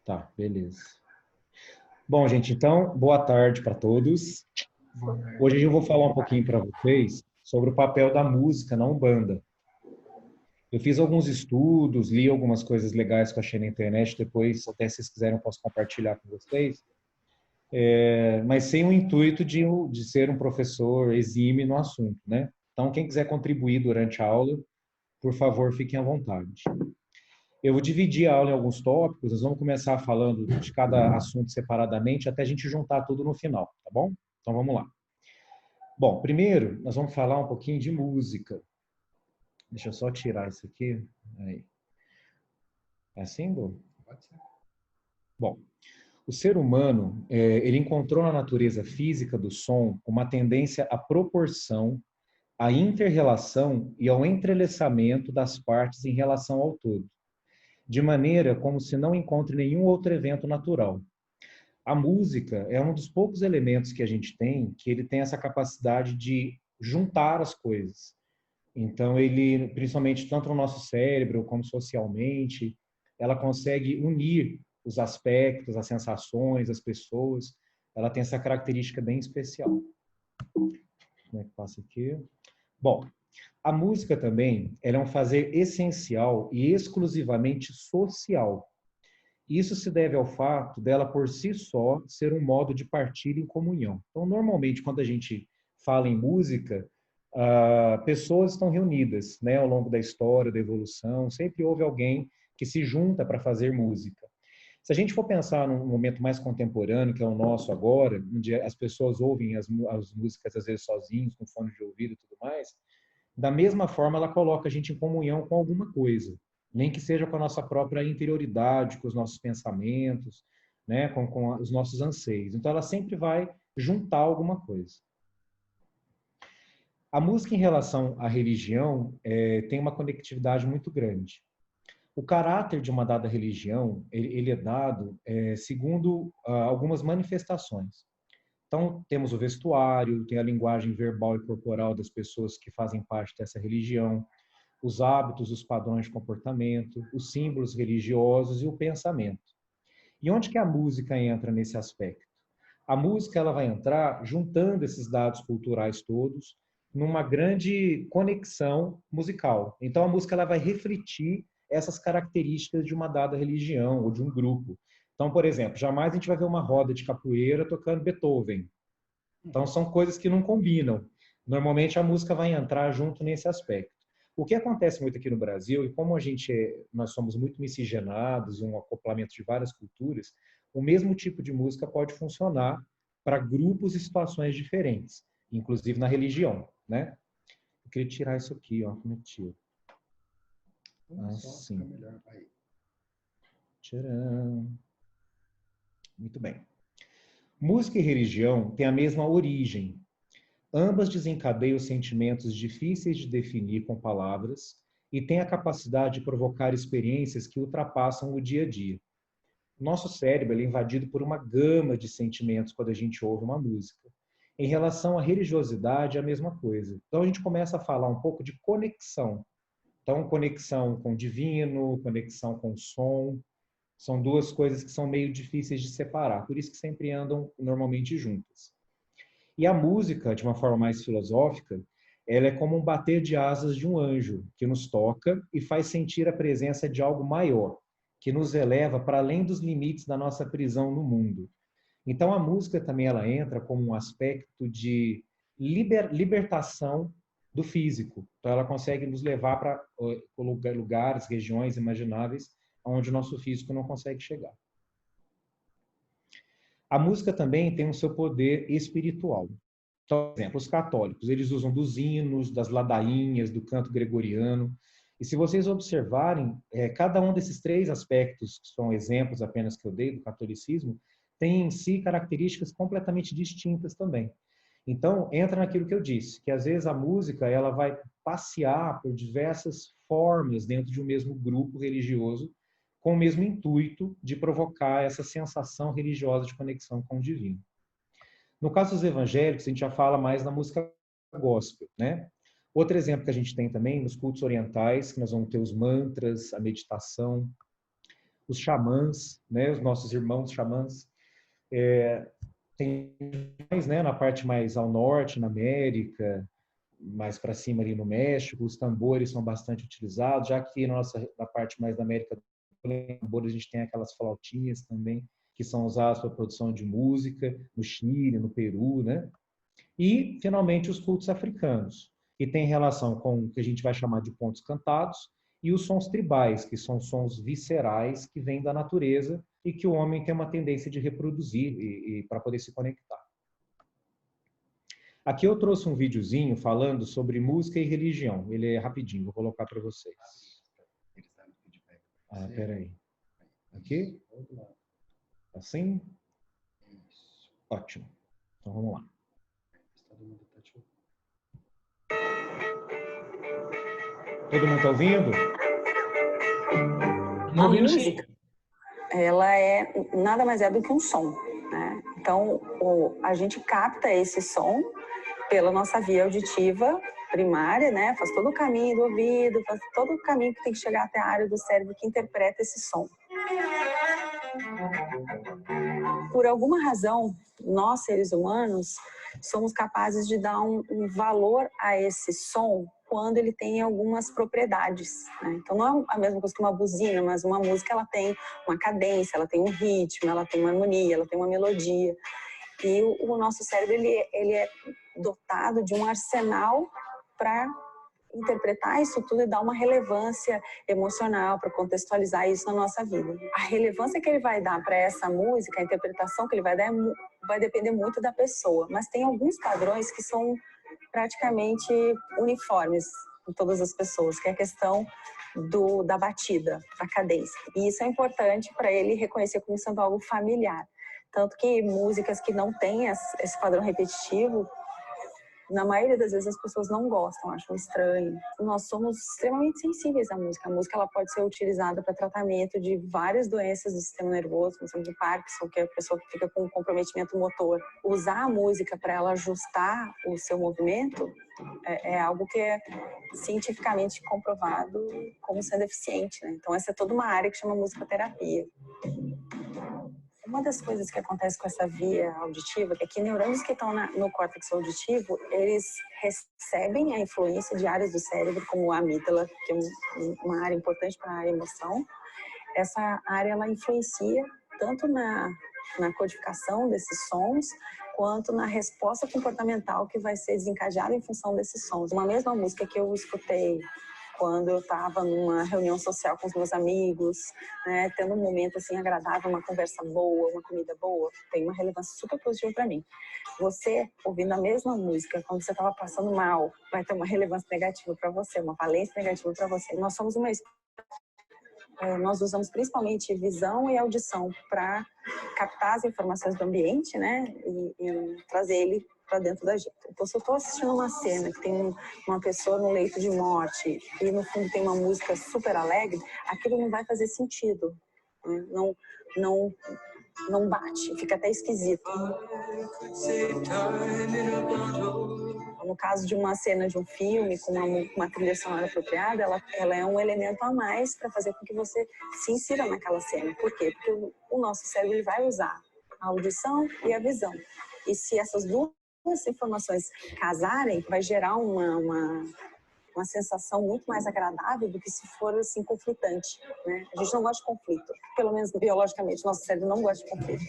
Tá, beleza. Bom, gente, então, boa tarde para todos. Hoje eu vou falar um pouquinho para vocês sobre o papel da música na Umbanda. Eu fiz alguns estudos, li algumas coisas legais que eu achei na internet, depois, até se vocês quiserem, eu posso compartilhar com vocês, mas sem o intuito de ser um professor exímio no assunto, né? Então, quem quiser contribuir durante a aula, por favor, fiquem à vontade. Eu vou dividir a aula em alguns tópicos, nós vamos começar falando de cada assunto separadamente, até a gente juntar tudo no final, tá bom? Então, vamos lá. Bom, primeiro, nós vamos falar um pouquinho de música. Deixa eu só tirar isso aqui. Aí. É assim, Bo? Pode ser. Bom, o ser humano, ele encontrou na natureza física do som uma tendência à proporção, à inter-relação e ao entrelaçamento das partes em relação ao todo, de maneira como se não encontre nenhum outro evento natural. A música é um dos poucos elementos que a gente tem que ele tem essa capacidade de juntar as coisas. Então, ele, principalmente tanto no nosso cérebro como socialmente, ela consegue unir os aspectos, as sensações, as pessoas. Ela tem essa característica bem especial. Como é que passa aqui? Bom, a música também, ela é um fazer essencial e exclusivamente social. Isso se deve ao fato dela, por si só, ser um modo de partilha em comunhão. Então, normalmente, quando a gente fala em música, pessoas estão reunidas, né, ao longo da história, da evolução, sempre houve alguém que se junta para fazer música. Se a gente for pensar num momento mais contemporâneo, que é o nosso agora, onde as pessoas ouvem as músicas, às vezes, sozinhos, com fone de ouvido e tudo mais, da mesma forma, ela coloca a gente em comunhão com alguma coisa, nem que seja com a nossa própria interioridade, com os nossos pensamentos, né, com os nossos anseios. Então, ela sempre vai juntar alguma coisa. A música em relação à religião tem uma conectividade muito grande. O caráter de uma dada religião, ele é dado segundo algumas manifestações. Então, temos o vestuário, tem a linguagem verbal e corporal das pessoas que fazem parte dessa religião, os hábitos, os padrões de comportamento, os símbolos religiosos e o pensamento. E onde que a música entra nesse aspecto? A música ela vai entrar juntando esses dados culturais todos numa grande conexão musical. Então a música ela vai refletir essas características de uma dada religião ou de um grupo. Então, por exemplo, jamais a gente vai ver uma roda de capoeira tocando Beethoven. Então são coisas que não combinam. Normalmente a música vai entrar junto nesse aspecto. O que acontece muito aqui no Brasil, e como nós somos muito miscigenados, um acoplamento de várias culturas, o mesmo tipo de música pode funcionar para grupos e situações diferentes, inclusive na religião, né? Eu queria tirar isso aqui, ó, como é que tira? Assim. Tcharam. Muito bem. Música e religião têm a mesma origem. Ambas desencadeiam sentimentos difíceis de definir com palavras e têm a capacidade de provocar experiências que ultrapassam o dia a dia. Nosso cérebro é invadido por uma gama de sentimentos quando a gente ouve uma música. Em relação à religiosidade, é a mesma coisa. Então a gente começa a falar um pouco de conexão. Então, conexão com o divino, conexão com o som, são duas coisas que são meio difíceis de separar, por isso que sempre andam normalmente juntas. E a música, de uma forma mais filosófica, ela é como um bater de asas de um anjo, que nos toca e faz sentir a presença de algo maior, que nos eleva para além dos limites da nossa prisão no mundo. Então a música também ela entra como um aspecto de libertação do físico. Então ela consegue nos levar para lugares, regiões imagináveis onde o nosso físico não consegue chegar. A música também tem o seu poder espiritual. Então, por exemplo, os católicos, eles usam dos hinos, das ladainhas, do canto gregoriano. E se vocês observarem, cada um desses três aspectos, que são exemplos apenas que eu dei do catolicismo, tem em si características completamente distintas também. Então, entra naquilo que eu disse, que às vezes a música ela vai passear por diversas formas dentro de um mesmo grupo religioso, com o mesmo intuito de provocar essa sensação religiosa de conexão com o divino. No caso dos evangélicos, a gente já fala mais na música gospel, né? Outro exemplo que a gente tem também nos cultos orientais, que nós vamos ter os mantras, a meditação. os xamãs, né, os nossos irmãos xamãs. Tem mais, né, na parte mais ao norte, na América, mais para cima ali no México, os tambores são bastante utilizados, já que na parte mais da América do Sul, a gente tem aquelas flautinhas também, que são usadas para produção de música, no Chile, no Peru, né? E, finalmente, os cultos africanos, que tem relação com o que a gente vai chamar de pontos cantados, e os sons tribais, que são sons viscerais que vêm da natureza e que o homem tem uma tendência de reproduzir e para poder se conectar. Aqui eu trouxe um videozinho falando sobre música e religião. Ele é rapidinho, vou colocar para vocês. Ah, peraí. Aqui? Assim? Ótimo. Então vamos lá. Todo mundo está ouvindo? A música, ela é nada mais é do que um som, né? Então, a gente capta esse som pela nossa via auditiva primária, né? Faz todo o caminho do ouvido, faz todo o caminho que tem que chegar até a área do cérebro que interpreta esse som. Por alguma razão, nós, seres humanos, somos capazes de dar um valor a esse som quando ele tem algumas propriedades, né? Então, não é a mesma coisa que uma buzina, mas uma música ela tem uma cadência, ela tem um ritmo, ela tem uma harmonia, ela tem uma melodia. E o nosso cérebro ele é dotado de um arsenal para interpretar isso tudo e dar uma relevância emocional, para contextualizar isso na nossa vida. A relevância que ele vai dar para essa música, a interpretação que ele vai dar, vai depender muito da pessoa. Mas tem alguns padrões que são praticamente uniformes em todas as pessoas, que é a questão da batida, da cadência. E isso é importante para ele reconhecer como sendo algo familiar. Tanto que músicas que não têm esse padrão repetitivo, na maioria das vezes as pessoas não gostam, acham estranho. Nós somos extremamente sensíveis à música. A música ela pode ser utilizada para tratamento de várias doenças do sistema nervoso, por exemplo, de Parkinson, que é a pessoa que fica com comprometimento motor. Usar a música para ela ajustar o seu movimento é algo que é cientificamente comprovado como sendo eficiente, né? Então essa é toda uma área que chama musicoterapia. Uma das coisas que acontece com essa via auditiva é que neurônios que estão no córtex auditivo, eles recebem a influência de áreas do cérebro, como a amígdala, que é uma área importante para a emoção. Essa área, ela influencia tanto na codificação desses sons, quanto na resposta comportamental que vai ser desencadeada em função desses sons. Uma mesma música que eu escutei quando eu estava numa reunião social com os meus amigos, né, tendo um momento assim agradável, uma conversa boa, uma comida boa, tem uma relevância super positiva para mim. Você ouvindo a mesma música quando você estava passando mal, vai ter uma relevância negativa para você, uma valência negativa para você. Nós somos nós usamos principalmente visão e audição para captar as informações do ambiente, né, e trazer ele para dentro da gente. Então, se eu estou assistindo uma cena que tem uma pessoa no leito de morte e no fundo tem uma música super alegre, aquilo não vai fazer sentido, né? Não bate, fica até esquisito. No caso de uma cena de um filme com uma trilha sonora apropriada, ela é um elemento a mais para fazer com que você se insira naquela cena. Por quê? Porque o nosso cérebro ele vai usar a audição e a visão. E se essas duas informações casarem, vai gerar uma sensação muito mais agradável do que se for assim conflitante, né? A gente não gosta de conflito, pelo menos biologicamente, nosso cérebro não gosta de conflito.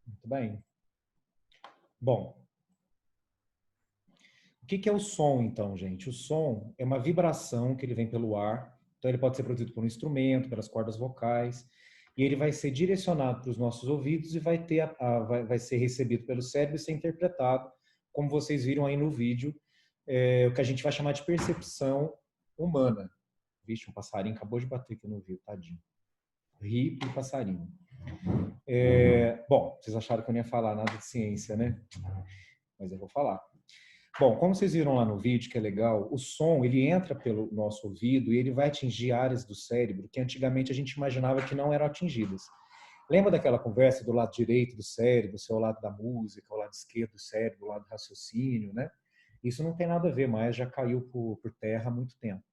Muito bem. Bom, o que é o som, então, gente? O som é uma vibração que ele vem pelo ar, então ele pode ser produzido por um instrumento, pelas cordas vocais, e ele vai ser direcionado para os nossos ouvidos e vai ser recebido pelo cérebro e ser interpretado, como vocês viram aí no vídeo, o que a gente vai chamar de percepção humana. Vixe, um passarinho acabou de bater aqui no ouvido, tadinho. Ri pro passarinho. Bom, vocês acharam que eu não ia falar nada de ciência, né? Mas eu vou falar. Bom, como vocês viram lá no vídeo, que é legal, o som, ele entra pelo nosso ouvido e ele vai atingir áreas do cérebro que antigamente a gente imaginava que não eram atingidas. Lembra daquela conversa do lado direito do cérebro, seu lado da música, o lado esquerdo do cérebro, o lado do raciocínio, né? Isso não tem nada a ver mais, já caiu por terra há muito tempo.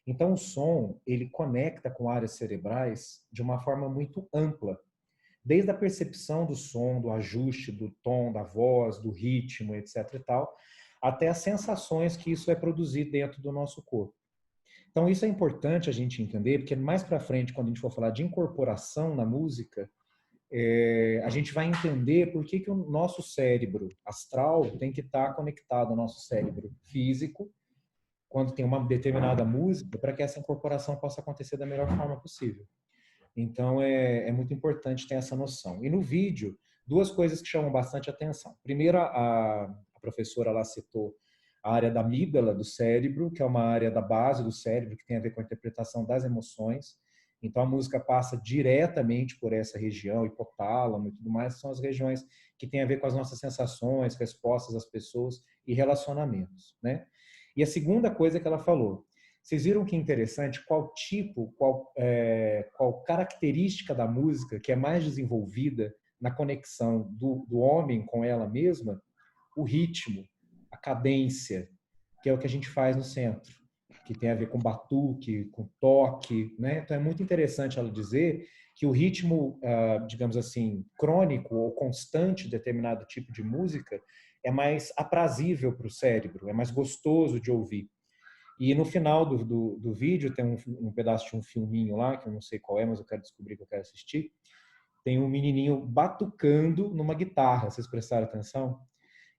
Então, o som, ele conecta com áreas cerebrais de uma forma muito ampla, desde a percepção do som, do ajuste do tom, da voz, do ritmo, etc. e tal, até as sensações que isso vai produzir dentro do nosso corpo. Então, isso é importante a gente entender, porque mais para frente, quando a gente for falar de incorporação na música, a gente vai entender por que o nosso cérebro astral tem que estar conectado ao nosso cérebro físico, quando tem uma determinada música, para que essa incorporação possa acontecer da melhor forma possível. Então, é muito importante ter essa noção. E no vídeo, duas coisas que chamam bastante atenção. Primeiro, a professora lá citou a área da amígdala do cérebro, que é uma área da base do cérebro, que tem a ver com a interpretação das emoções. Então, a música passa diretamente por essa região, hipotálamo e tudo mais, são as regiões que têm a ver com as nossas sensações, respostas às pessoas e relacionamentos, né? E a segunda coisa que ela falou, vocês viram que interessante qual tipo, qual característica da música que é mais desenvolvida na conexão do homem com ela mesma? O ritmo, a cadência, que é o que a gente faz no centro, que tem a ver com batuque, com toque, né? Então é muito interessante ela dizer que o ritmo, digamos assim, crônico ou constante de determinado tipo de música é mais aprazível para o cérebro, é mais gostoso de ouvir. E no final do vídeo tem um pedaço de um filminho lá, que eu não sei qual é, mas eu quero descobrir que eu quero assistir. Tem um menininho batucando numa guitarra, vocês prestaram atenção?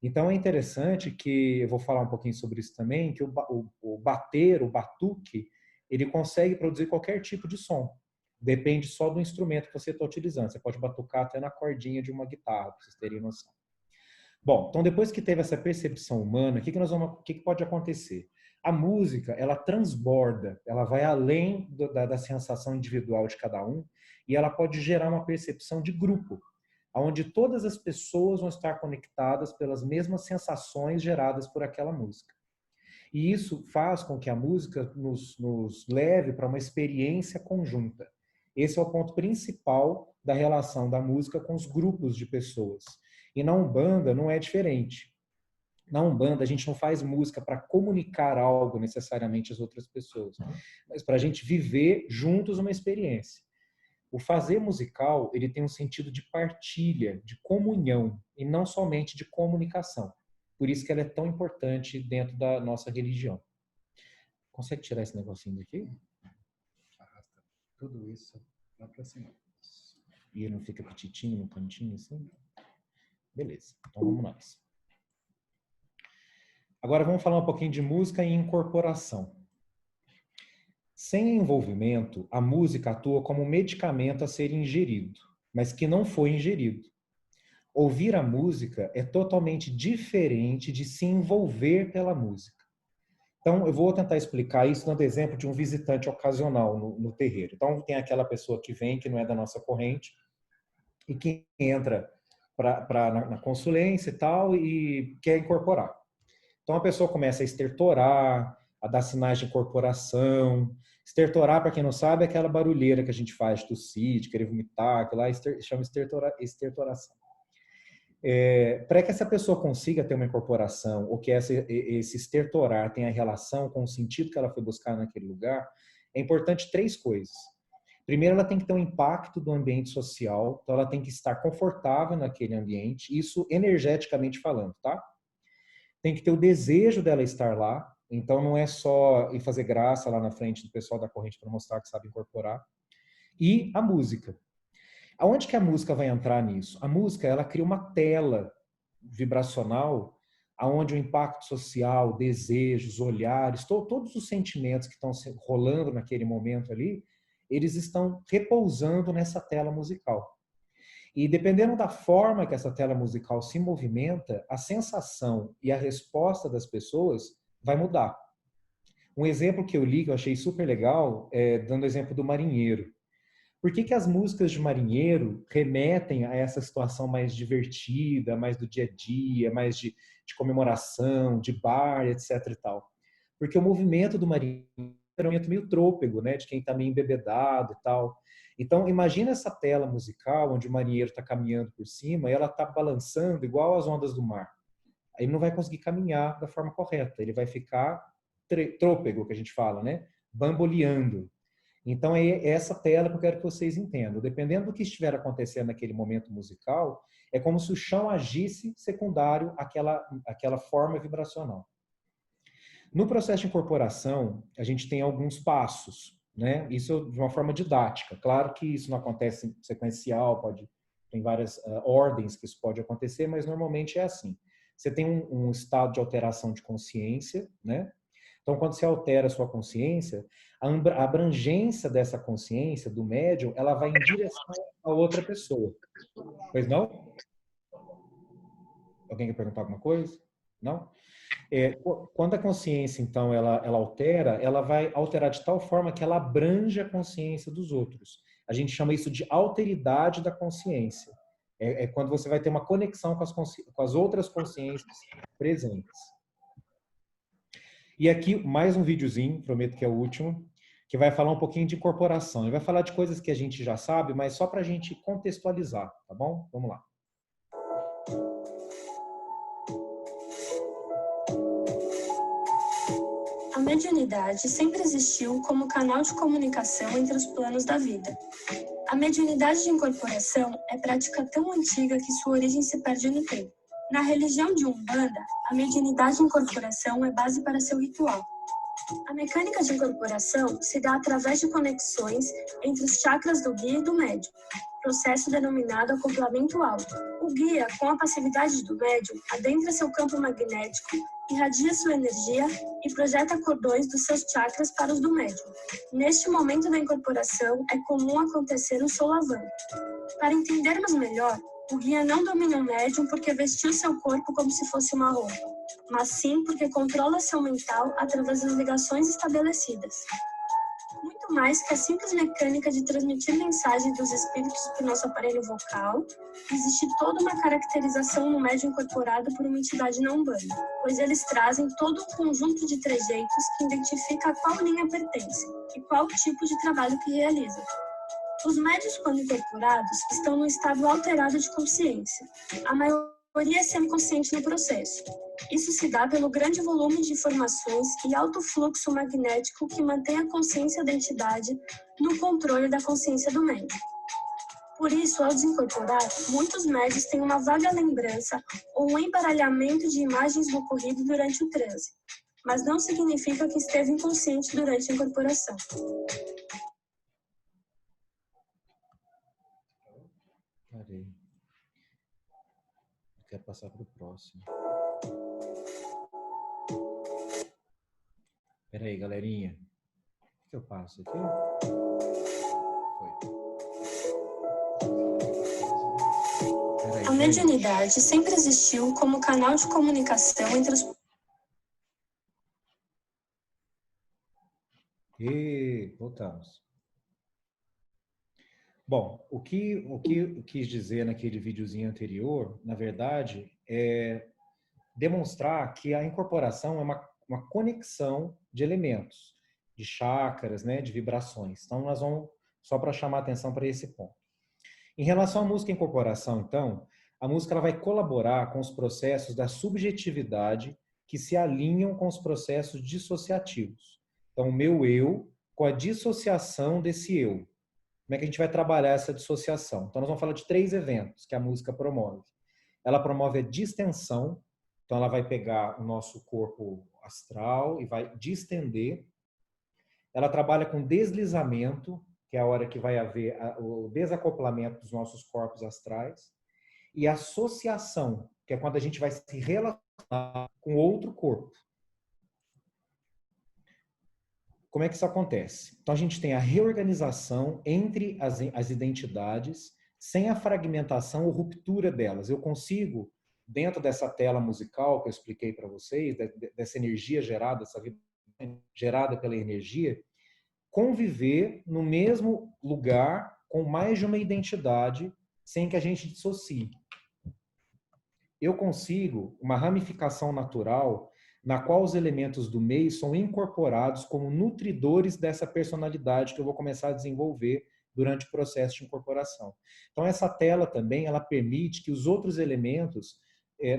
Então é interessante que, eu vou falar um pouquinho sobre isso também, que o bater, o batuque, ele consegue produzir qualquer tipo de som. Depende só do instrumento que você está utilizando. Você pode batucar até na cordinha de uma guitarra, para vocês terem noção. Bom, então depois que teve essa percepção humana, o que pode acontecer? A música, ela transborda, ela vai além da sensação individual de cada um e ela pode gerar uma percepção de grupo, onde todas as pessoas vão estar conectadas pelas mesmas sensações geradas por aquela música. E isso faz com que a música nos leve para uma experiência conjunta. Esse é o ponto principal da relação da música com os grupos de pessoas. E na Umbanda não é diferente. Na Umbanda a gente não faz música para comunicar algo necessariamente às outras pessoas, mas para a gente viver juntos uma experiência. O fazer musical, ele tem um sentido de partilha, de comunhão, e não somente de comunicação. Por isso que ela é tão importante dentro da nossa religião. Consegue tirar esse negocinho daqui? Arrasta tudo isso lá para cima. E ele não fica petitinho no cantinho assim? Beleza, então vamos nós. Agora vamos falar um pouquinho de música e incorporação. Sem envolvimento, a música atua como um medicamento a ser ingerido, mas que não foi ingerido. Ouvir a música é totalmente diferente de se envolver pela música. Então, eu vou tentar explicar isso dando exemplo de um visitante ocasional no terreiro. Então, tem aquela pessoa que vem, que não é da nossa corrente, e que entra na consulência e tal, e quer incorporar. Então, a pessoa começa a estertorar, a dar sinais de incorporação. Estertorar, para quem não sabe, é aquela barulheira que a gente faz de tossir, de querer vomitar, aquilo lá chama estertoração. Para que essa pessoa consiga ter uma incorporação, ou que esse estertorar tenha relação com o sentido que ela foi buscar naquele lugar, é importante três coisas. Primeiro, ela tem que ter um impacto do ambiente social, então ela tem que estar confortável naquele ambiente, isso energeticamente falando, tá? Tem que ter o desejo dela estar lá, então não é só ir fazer graça lá na frente do pessoal da corrente para mostrar que sabe incorporar. E a música. Aonde que a música vai entrar nisso? A música, ela cria uma tela vibracional aonde o impacto social, desejos, olhares, todos os sentimentos que estão rolando naquele momento ali, eles estão repousando nessa tela musical. E dependendo da forma que essa tela musical se movimenta, a sensação e a resposta das pessoas vai mudar. Um exemplo que eu li, que eu achei super legal, dando o exemplo do marinheiro. Por que que as músicas de marinheiro remetem a essa situação mais divertida, mais do dia a dia, mais de comemoração, de bar, etc e tal? Porque o movimento do marinheiro é um movimento meio trôpego, né? De quem está meio embebedado e tal. Então, imagina essa tela musical onde o marinheiro está caminhando por cima e ela está balançando igual as ondas do mar. Aí ele não vai conseguir caminhar da forma correta, ele vai ficar trôpego, que a gente fala, né? Bamboleando. Então, é essa tela que eu quero que vocês entendam. Dependendo do que estiver acontecendo naquele momento musical, é como se o chão agisse secundário àquela forma vibracional. No processo de incorporação, a gente tem alguns passos, né? Isso de uma forma didática. Claro que isso não acontece sequencial, tem várias ordens que isso pode acontecer, mas normalmente é assim. Você tem um estado de alteração de consciência, né? Então, quando você altera a sua consciência, a abrangência dessa consciência, do médium, ela vai em direção a outra pessoa. Pois não? Alguém quer perguntar alguma coisa? Não? Quando a consciência, então, ela altera, ela vai alterar de tal forma que ela abrange a consciência dos outros. A gente chama isso de alteridade da consciência. É quando você vai ter uma conexão com as outras consciências presentes. E aqui, mais um videozinho, prometo que é o último, que vai falar um pouquinho de incorporação. Ele vai falar de coisas que a gente já sabe, mas só para a gente contextualizar, tá bom? Vamos lá. A mediunidade sempre existiu como canal de comunicação entre os planos da vida. A mediunidade de incorporação é prática tão antiga que sua origem se perde no tempo. Na religião de Umbanda, a mediunidade de incorporação é base para seu ritual. A mecânica de incorporação se dá através de conexões entre os chakras do guia e do médium, processo denominado acoplamento alto. O guia, com a passividade do médium, adentra seu campo magnético, irradia sua energia e projeta cordões dos seus chakras para os do médium. Neste momento da incorporação, é comum acontecer um solavanco. Para entendermos melhor, o guia não domina o médium porque vestiu seu corpo como se fosse uma roupa, mas sim porque controla seu mental através das ligações estabelecidas. Muito mais que a simples mecânica de transmitir mensagens dos espíritos para o nosso aparelho vocal, existe toda uma caracterização no médium incorporado por uma entidade não umbanda, pois eles trazem todo um conjunto de trejeitos que identifica a qual linha pertence e qual tipo de trabalho que realiza. Os médiuns, quando incorporados, estão num estado alterado de consciência. A maioria é semiconsciente no processo. Isso se dá pelo grande volume de informações e alto fluxo magnético que mantém a consciência da entidade no controle da consciência do médium. Por isso, ao desincorporar, muitos médiuns têm uma vaga lembrança ou um embaralhamento de imagens do ocorrido durante o transe, mas não significa que esteve inconsciente durante a incorporação. Parei. Eu quero passar para o próximo. Espera aí, galerinha. O que eu passo aqui? Foi. A mediunidade sempre existiu como canal de comunicação entre os... E voltamos. Bom, o que eu quis dizer naquele videozinho anterior, na verdade, é demonstrar que a incorporação é uma conexão de elementos, de chakras, né, de vibrações. Então, nós vamos, só para chamar atenção para esse ponto. Em relação à música incorporação, então, a música ela vai colaborar com os processos da subjetividade que se alinham com os processos dissociativos. Então, o meu eu com a dissociação desse eu. Como é que a gente vai trabalhar essa dissociação? Então, nós vamos falar de 3 eventos que a música promove. Ela promove a distensão, então ela vai pegar o nosso corpo astral e vai distender. Ela trabalha com deslizamento, que é a hora que vai haver o desacoplamento dos nossos corpos astrais, e associação, que é quando a gente vai se relacionar com outro corpo. Como é que isso acontece? Então, a gente tem a reorganização entre as identidades, sem a fragmentação ou ruptura delas. Eu consigo, dentro dessa tela musical que eu expliquei para vocês, dessa energia gerada, essa vida gerada pela energia, conviver no mesmo lugar com mais de uma identidade sem que a gente dissocie. Eu consigo uma ramificação natural na qual os elementos do meio são incorporados como nutridores dessa personalidade que eu vou começar a desenvolver durante o processo de incorporação. Então, essa tela também, ela permite que os outros elementos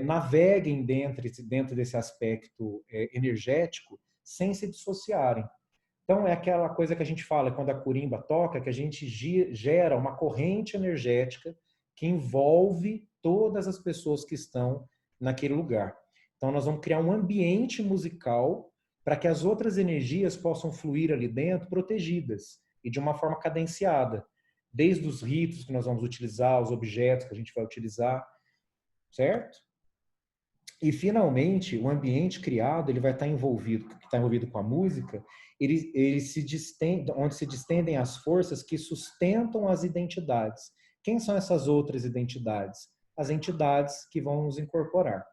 naveguem dentro desse aspecto energético sem se dissociarem. Então, é aquela coisa que a gente fala quando a curimba toca, que a gente gera uma corrente energética que envolve todas as pessoas que estão naquele lugar. Então, nós vamos criar um ambiente musical para que as outras energias possam fluir ali dentro protegidas e de uma forma cadenciada, desde os ritos que nós vamos utilizar, os objetos que a gente vai utilizar, certo? E, finalmente, o ambiente criado, ele vai estar envolvido, que está envolvido com a música, ele se distende, onde se distendem as forças que sustentam as identidades. Quem são essas outras identidades? As entidades que vão nos incorporar.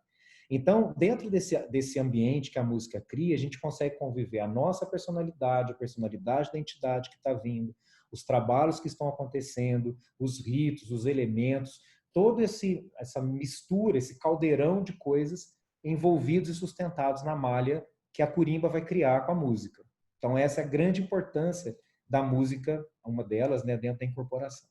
Então, dentro desse ambiente que a música cria, a gente consegue conviver a nossa personalidade, a personalidade da entidade que está vindo, os trabalhos que estão acontecendo, os ritos, os elementos, toda essa mistura, esse caldeirão de coisas envolvidos e sustentados na malha que a curimba vai criar com a música. Então, essa é a grande importância da música, uma delas, né, dentro da incorporação.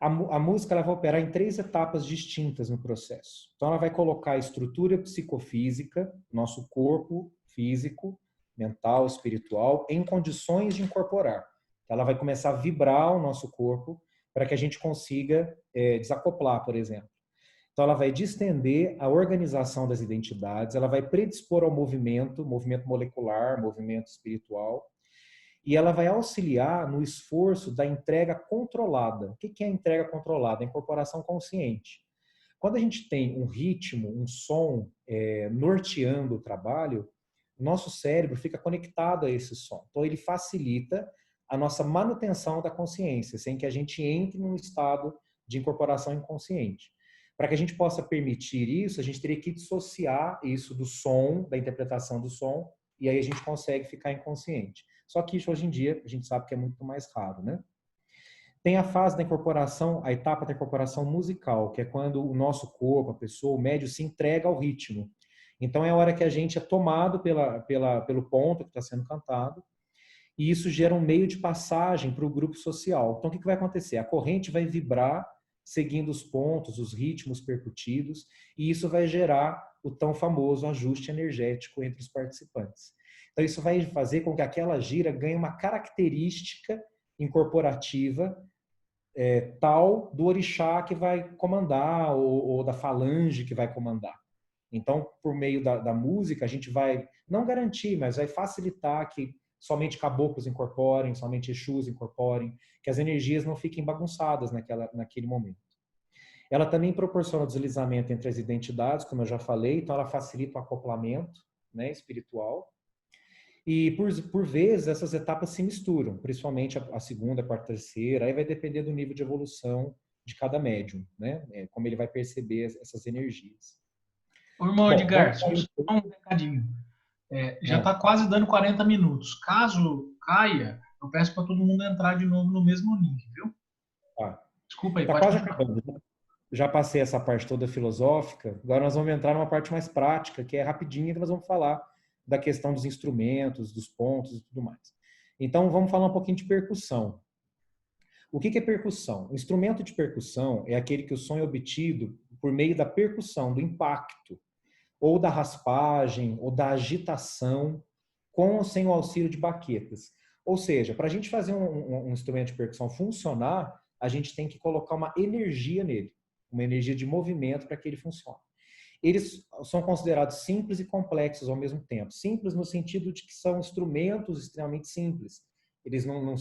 A música ela vai operar em 3 etapas distintas no processo. Então, ela vai colocar a estrutura psicofísica, nosso corpo físico, mental, espiritual, em condições de incorporar. Ela vai começar a vibrar o nosso corpo para que a gente consiga desacoplar, por exemplo. Então, ela vai distender a organização das identidades, ela vai predispor ao movimento molecular, movimento espiritual, e ela vai auxiliar no esforço da entrega controlada. O que é a entrega controlada? A incorporação consciente. Quando a gente tem um ritmo, um som norteando o trabalho, nosso cérebro fica conectado a esse som. Então, ele facilita a nossa manutenção da consciência, sem que a gente entre num estado de incorporação inconsciente. Para que a gente possa permitir isso, a gente teria que dissociar isso do som, da interpretação do som, e aí a gente consegue ficar inconsciente. Só que isso hoje em dia a gente sabe que é muito mais raro, né? Tem a fase da incorporação, a etapa da incorporação musical, que é quando o nosso corpo, a pessoa, o médium se entrega ao ritmo. Então é a hora que a gente é tomado pelo ponto que está sendo cantado, e isso gera um meio de passagem para o grupo social. Então o que vai acontecer? A corrente vai vibrar seguindo os pontos, os ritmos percutidos, e isso vai gerar o tão famoso ajuste energético entre os participantes. Então, isso vai fazer com que aquela gira ganhe uma característica incorporativa tal do orixá que vai comandar ou da falange que vai comandar. Então, por meio da música, a gente vai, não garantir, mas vai facilitar que somente caboclos incorporem, somente exus incorporem, que as energias não fiquem bagunçadas naquele momento. Ela também proporciona o deslizamento entre as identidades, como eu já falei, então ela facilita o acoplamento, né, espiritual. E, por vezes, essas etapas se misturam, principalmente a segunda, a quarta, a terceira, aí vai depender do nível de evolução de cada médium, né? Como ele vai perceber essas energias. Ô, irmão Edgar, só um recadinho. Já está quase dando 40 minutos. Caso caia, eu peço para todo mundo entrar de novo no mesmo link, viu? Tá. Desculpa aí, tá pode quase continuar. acabando. Já passei essa parte toda filosófica, agora nós vamos entrar numa parte mais prática, que é rapidinha, que nós vamos falar da questão dos instrumentos, dos pontos e tudo mais. Então, vamos falar um pouquinho de percussão. O que é percussão? O instrumento de percussão é aquele que o som é obtido por meio da percussão, do impacto, ou da raspagem, ou da agitação, com ou sem o auxílio de baquetas. Ou seja, para a gente fazer um instrumento de percussão funcionar, a gente tem que colocar uma energia nele, uma energia de movimento para que ele funcione. Eles são considerados simples e complexos ao mesmo tempo. Simples no sentido de que são instrumentos extremamente simples. Eles não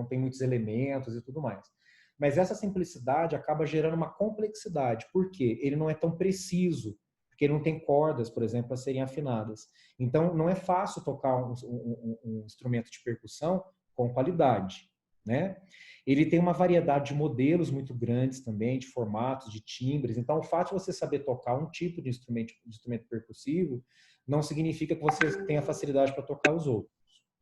têm muitos elementos e tudo mais. Mas essa simplicidade acaba gerando uma complexidade. Por quê? Ele não é tão preciso, porque ele não tem cordas, por exemplo, para serem afinadas. Então, não é fácil tocar um instrumento de percussão com qualidade, né? Ele tem uma variedade de modelos muito grandes também, de formatos, de timbres. Então, o fato de você saber tocar um tipo de instrumento percussivo não significa que você tenha facilidade para tocar os outros,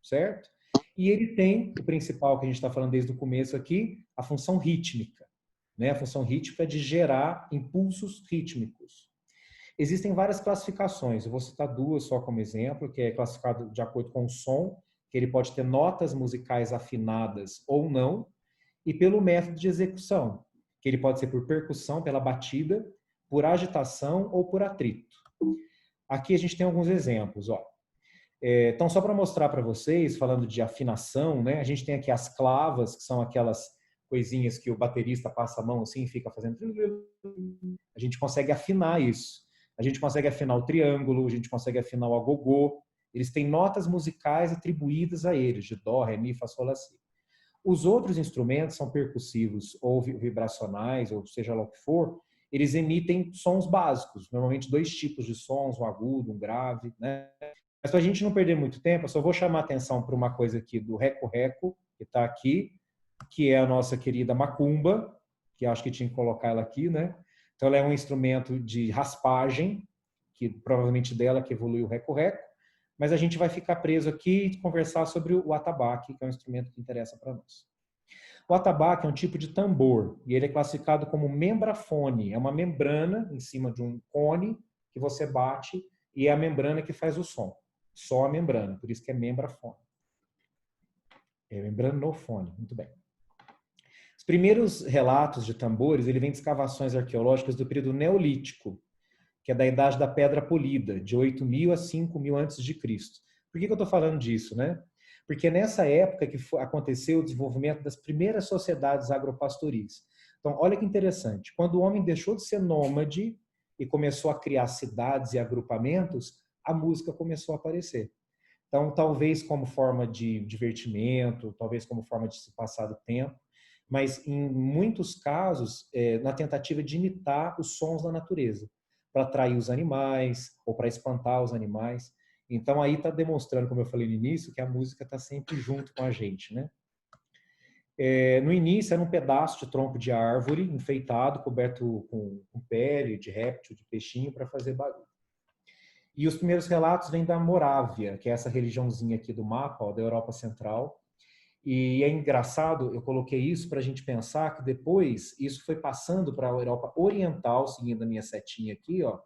certo? E ele tem o principal que a gente está falando desde o começo aqui, a função rítmica, né? A função rítmica é de gerar impulsos rítmicos. Existem várias classificações, eu vou citar duas só como exemplo, que é classificado de acordo com o som, que ele pode ter notas musicais afinadas ou não, e pelo método de execução, que ele pode ser por percussão, pela batida, por agitação ou por atrito. Aqui a gente tem alguns exemplos, ó. Então, só para mostrar para vocês, falando de afinação, né? A gente tem aqui as clavas, que são aquelas coisinhas que o baterista passa a mão assim e fica fazendo. A gente consegue afinar isso. A gente consegue afinar o triângulo, a gente consegue afinar o agogô. Eles têm notas musicais atribuídas a eles, de dó, ré, mi, fá, sol, lá, si. Os outros instrumentos são percussivos ou vibracionais, ou seja lá o que for, eles emitem sons básicos, normalmente 2 tipos de sons, um agudo, um grave, né? Mas para a gente não perder muito tempo, eu só vou chamar a atenção para uma coisa aqui do reco-reco, que está aqui, que é a nossa querida macumba, que acho que tinha que colocar ela aqui, né? Então ela é um instrumento de raspagem, que provavelmente dela que evoluiu o reco-reco, mas a gente vai ficar preso aqui e conversar sobre o atabaque, que é um instrumento que interessa para nós. O atabaque é um tipo de tambor e ele é classificado como membrafone. É uma membrana em cima de um cone que você bate e é a membrana que faz o som. Só a membrana, por isso que é membrafone. É membranofone, muito bem. Os primeiros relatos de tambores, ele vem de escavações arqueológicas do período neolítico, que é da idade da pedra polida, de 8.000 a 5.000 a.C. Por que eu estou falando disso, né? Porque é nessa época que aconteceu o desenvolvimento das primeiras sociedades agropastoris. Então, olha que interessante. Quando o homem deixou de ser nômade e começou a criar cidades e agrupamentos, a música começou a aparecer. Então, talvez como forma de divertimento, talvez como forma de se passar do tempo, mas em muitos casos, na tentativa de imitar os sons da natureza, para atrair os animais ou para espantar os animais. Então, aí está demonstrando, como eu falei no início, que a música está sempre junto com a gente, né? No início, era um pedaço de tronco de árvore enfeitado, coberto com pele de réptil, de peixinho, para fazer barulho. E os primeiros relatos vêm da Morávia, que é essa regiãozinha aqui do mapa, ó, da Europa Central. E é engraçado, eu coloquei isso para a gente pensar que depois isso foi passando para a Europa Oriental, seguindo a minha setinha aqui, ó,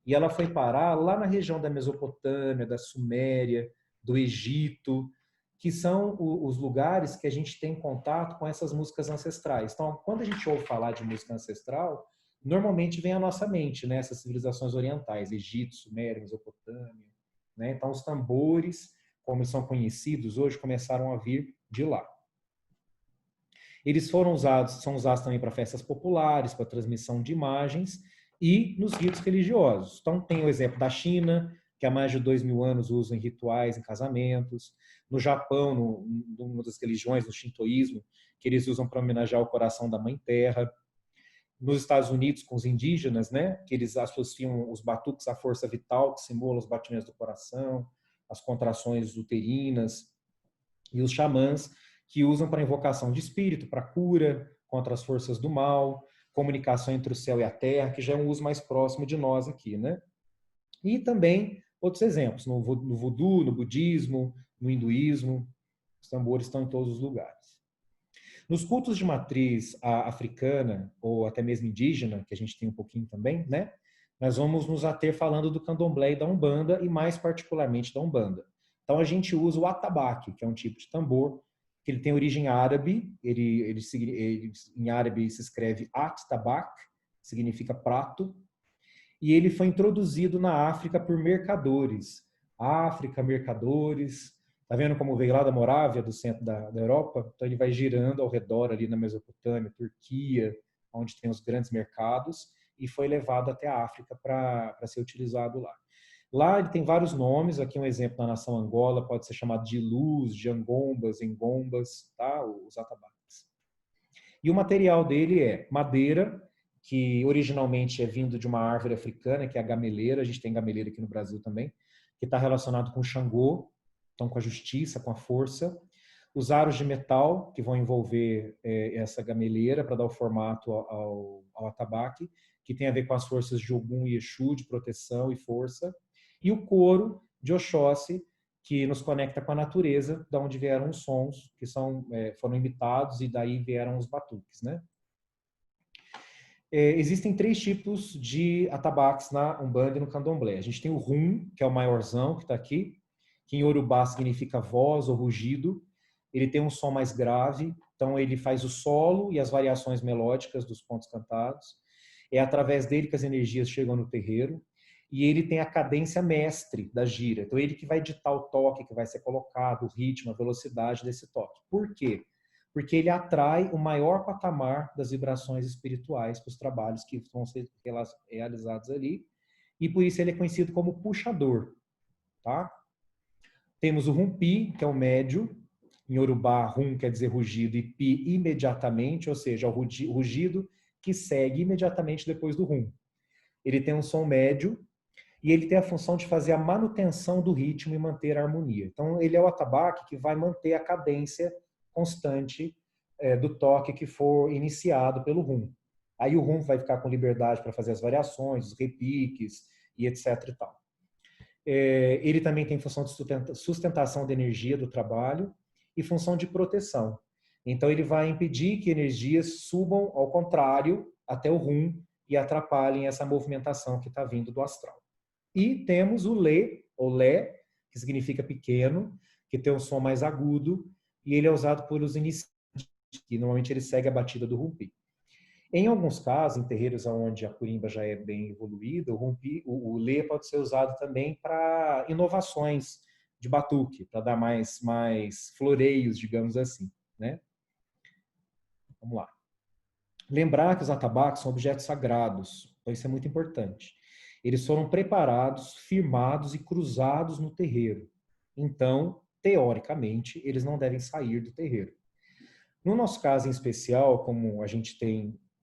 e ela foi parar lá na região da Mesopotâmia, da Suméria, do Egito, que são os lugares que a gente tem contato com essas músicas ancestrais. Então, quando a gente ouve falar de música ancestral, normalmente vem à nossa mente, né, essas civilizações orientais, Egito, Suméria, Mesopotâmia, né? Então, os tambores, como são conhecidos hoje, começaram a vir de lá. Eles são usados também para festas populares, para transmissão de imagens e nos ritos religiosos. Então, tem o exemplo da China, que há mais de 2.000 anos usam em rituais, em casamentos. No Japão, numa das religiões, no shintoísmo, que eles usam para homenagear o coração da Mãe Terra. Nos Estados Unidos, com os indígenas, né, que eles associam os batuques à força vital, que simula os batimentos do coração, as contrações uterinas, e os xamãs, que usam para invocação de espírito, para cura contra as forças do mal, comunicação entre o céu e a terra, que já é um uso mais próximo de nós aqui, né? E também outros exemplos, no voodoo, no budismo, no hinduísmo, os tambores estão em todos os lugares. Nos cultos de matriz africana, ou até mesmo indígena, que a gente tem um pouquinho também, né? Nós vamos nos ater falando do candomblé e da umbanda, e mais particularmente da umbanda. Então a gente usa o atabaque, que é um tipo de tambor, que ele tem origem árabe, ele em árabe se escreve at-tabak, significa prato, e ele foi introduzido na África por mercadores. África, mercadores, tá vendo como veio lá da Morávia, do centro da Europa? Então ele vai girando ao redor ali na Mesopotâmia, Turquia, onde tem os grandes mercados, e foi levado até a África para ser utilizado lá. Lá ele tem vários nomes, aqui um exemplo da nação Angola, pode ser chamado de ilus, de angombas, engombas, tá? Os atabaques. E o material dele é madeira, que originalmente é vindo de uma árvore africana, que é a gameleira, a gente tem gameleira aqui no Brasil também, que está relacionado com Xangô, então com a justiça, com a força. Os aros de metal, que vão envolver essa gameleira para dar o formato ao atabaque, que tem a ver com as forças de Ogum e Exu, de proteção e força. E o couro de Oxóssi, que nos conecta com a natureza, da onde vieram os sons que foram imitados e daí vieram os batuques, né? Existem 3 tipos de atabaques na Umbanda e no Candomblé. A gente tem o rum, que é o maiorzão, que está aqui, que em Yorubá significa voz ou rugido. Ele tem um som mais grave, então ele faz o solo e as variações melódicas dos pontos cantados. É através dele que as energias chegam no terreiro. E ele tem a cadência mestre da gira. Então ele que vai ditar o toque que vai ser colocado, o ritmo, a velocidade desse toque. Por quê? Porque ele atrai o maior patamar das vibrações espirituais para os trabalhos que vão ser realizados ali. E por isso ele é conhecido como puxador. Tá? Temos o rumpi, que é o médio. Em Yorubá, rum quer dizer rugido e pi imediatamente, ou seja, o rugido que segue imediatamente depois do rum. Ele tem um som médio e ele tem a função de fazer a manutenção do ritmo e manter a harmonia. Então, ele é o atabaque que vai manter a cadência constante do toque que for iniciado pelo rum. Aí o rum vai ficar com liberdade para fazer as variações, os repiques e etc. e tal. Ele também tem função de sustentação da energia do trabalho e função de proteção. Então, ele vai impedir que energias subam ao contrário até o rum e atrapalhem essa movimentação que está vindo do astral. E temos o lê, ou lé, que significa pequeno, que tem um som mais agudo, e ele é usado pelos iniciantes, que normalmente ele segue a batida do rumpi. Em alguns casos, em terreiros onde a curimba já é bem evoluída, o lê pode ser usado também para inovações de batuque, para dar mais floreios, digamos assim, né? Vamos lá. Lembrar que os atabaques são objetos sagrados, então isso é muito importante. Eles foram preparados, firmados e cruzados no terreiro. Então, teoricamente, eles não devem sair do terreiro. No nosso caso em especial, como a gente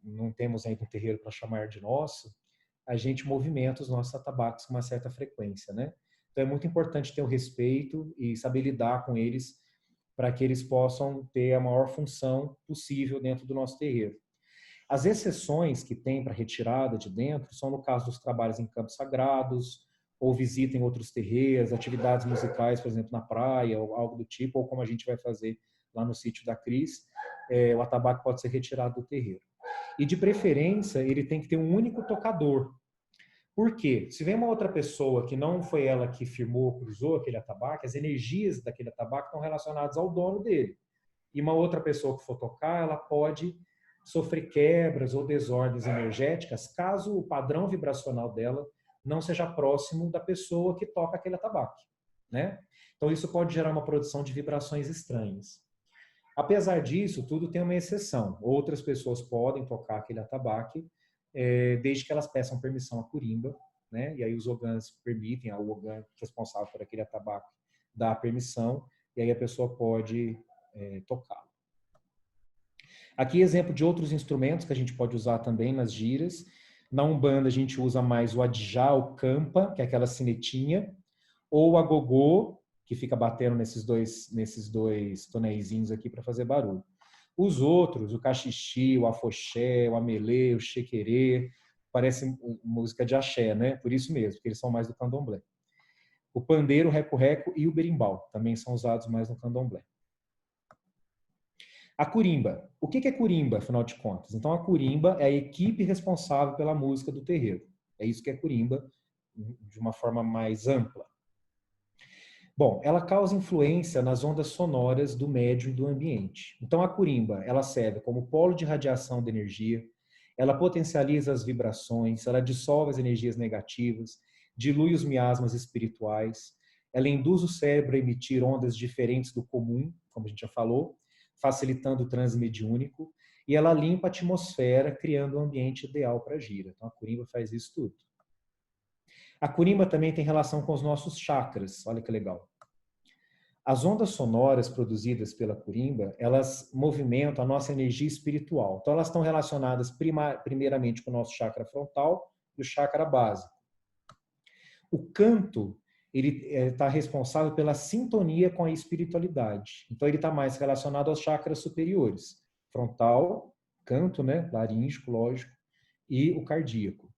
não temos ainda um terreiro para chamar de nosso, a gente movimenta os nossos atabaques com uma certa frequência, né? Então é muito importante ter o respeito e saber lidar com eles para que eles possam ter a maior função possível dentro do nosso terreiro. As exceções que tem para retirada de dentro são no caso dos trabalhos em campos sagrados, ou visita em outros terreiros, atividades musicais, por exemplo, na praia, ou algo do tipo, ou como a gente vai fazer lá no sítio da Cris, o atabaque pode ser retirado do terreiro. E de preferência, ele tem que ter um único tocador. Por quê? Se vem uma outra pessoa que não foi ela que firmou, cruzou aquele atabaque, as energias daquele atabaque estão relacionadas ao dono dele. E uma outra pessoa que for tocar, ela pode sofrer quebras ou desordens energéticas caso o padrão vibracional dela não seja próximo da pessoa que toca aquele atabaque, né? Então isso pode gerar uma produção de vibrações estranhas. Apesar disso, tudo tem uma exceção. Outras pessoas podem tocar aquele atabaque desde que elas peçam permissão à curimba, né? E aí os ogãs permitem, o ogã responsável por aquele atabaque dá a permissão e aí a pessoa pode tocá-lo. Aqui exemplo de outros instrumentos que a gente pode usar também nas giras. Na Umbanda a gente usa mais o adjá, o campa, que é aquela sinetinha, ou o agogô, que fica batendo nesses dois tonéisinhos aqui para fazer barulho. Os outros, o cachixi, o afoxé, o amelê, o xequerê, parece música de axé, né? Por isso mesmo, porque eles são mais do candomblé. O pandeiro, o reco-reco e o berimbau também são usados mais no candomblé. A curimba. O que é curimba, afinal de contas? Então, a curimba é a equipe responsável pela música do terreiro. É isso que é curimba, de uma forma mais ampla. Bom, ela causa influência nas ondas sonoras do médium e do ambiente. Então, a curimba, ela serve como polo de radiação de energia, ela potencializa as vibrações, ela dissolve as energias negativas, dilui os miasmas espirituais, ela induz o cérebro a emitir ondas diferentes do comum, como a gente já falou, facilitando o transe mediúnico, e ela limpa a atmosfera, criando um ambiente ideal para a gira. Então, a curimba faz isso tudo. A curimba também tem relação com os nossos chakras, olha que legal. As ondas sonoras produzidas pela curimba, elas movimentam a nossa energia espiritual. Então, elas estão relacionadas primeiramente com o nosso chakra frontal e o chakra básico. O canto, ele está responsável pela sintonia com a espiritualidade. Então, ele está mais relacionado aos chakras superiores. Frontal, canto, né? Laríngeo, lógico, e o cardíaco.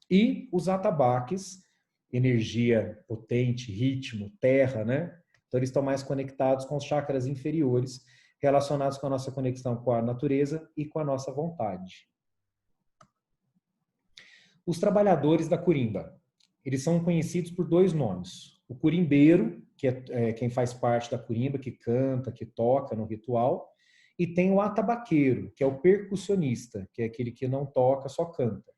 E os atabaques, energia potente, ritmo, terra, né? Então, eles estão mais conectados com os chakras inferiores, relacionados com a nossa conexão com a natureza e com a nossa vontade. Os trabalhadores da Curimba, eles são conhecidos por 2 nomes. O curimbeiro, que é quem faz parte da Curimba, que canta, que toca no ritual, e tem o atabaqueiro, que é o percussionista, que é aquele que não toca, só canta.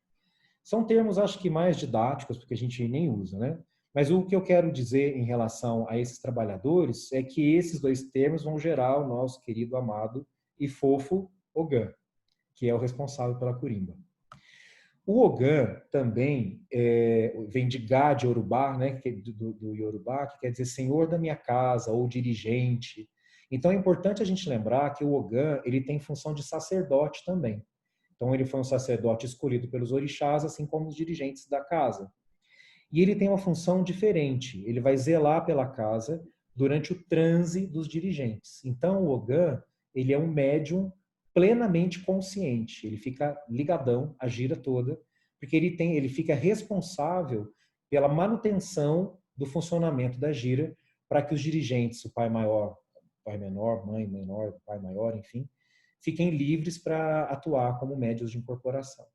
São termos, acho que mais didáticos, porque a gente nem usa, né? Mas o que eu quero dizer em relação a esses trabalhadores é que esses 2 termos vão gerar o nosso querido, amado e fofo Ogã, que é o responsável pela Curimba. O Ogã também vem de Gá, de Yorubá, né, do Yorubá, que quer dizer senhor da minha casa ou dirigente. Então é importante a gente lembrar que o Ogã ele tem função de sacerdote também. Então ele foi um sacerdote escolhido pelos orixás, assim como os dirigentes da casa. E ele tem uma função diferente, ele vai zelar pela casa durante o transe dos dirigentes. Então o Ogã, ele é um médium plenamente consciente, ele fica ligadão a gira toda, porque ele fica responsável pela manutenção do funcionamento da gira, para que os dirigentes, o pai maior, pai menor, mãe menor, pai maior, enfim, fiquem livres para atuar como médios de incorporação.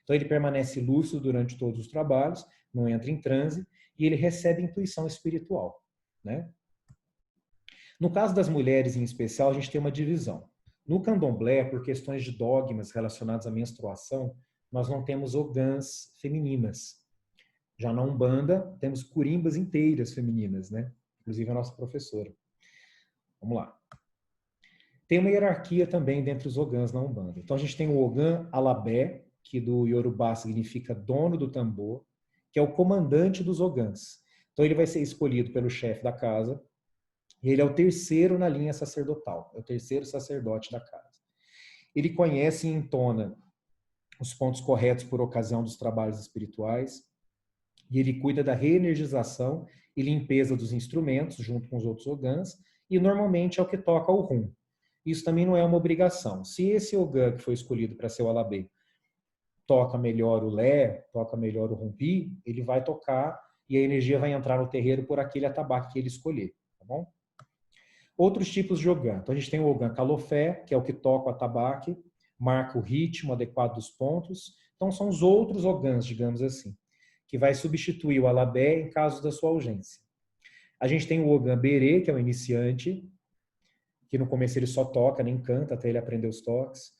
Então ele permanece lúcido durante todos os trabalhos, não entra em transe, e ele recebe intuição espiritual, né? No caso das mulheres em especial, a gente tem uma divisão. No candomblé, por questões de dogmas relacionados à menstruação, nós não temos ogãs femininas. Já na Umbanda, temos curimbas inteiras femininas, né? Inclusive a nossa professora. Vamos lá. Tem uma hierarquia também dentre os ogãs na Umbanda. Então a gente tem o ogã alabé, que do Yorubá significa dono do tambor, que é o comandante dos ogãs. Então ele vai ser escolhido pelo chefe da casa, e ele é o terceiro na linha sacerdotal, é o terceiro sacerdote da casa. Ele conhece e entona os pontos corretos por ocasião dos trabalhos espirituais, e ele cuida da reenergização e limpeza dos instrumentos, junto com os outros ogãs, e normalmente é o que toca o rum. Isso também não é uma obrigação. Se esse ogã que foi escolhido para ser o alabê toca melhor o lé, toca melhor o rumpi, ele vai tocar e a energia vai entrar no terreiro por aquele atabaque que ele escolher, tá bom? Outros tipos de ogã. Então a gente tem o ogã calofé, que é o que toca o atabaque, marca o ritmo adequado dos pontos. Então são os outros ogãs, digamos assim, que vai substituir o alabé em caso da sua ausência. A gente tem o ogã berê, que é o iniciante, que no começo ele só toca, nem canta até ele aprender os toques.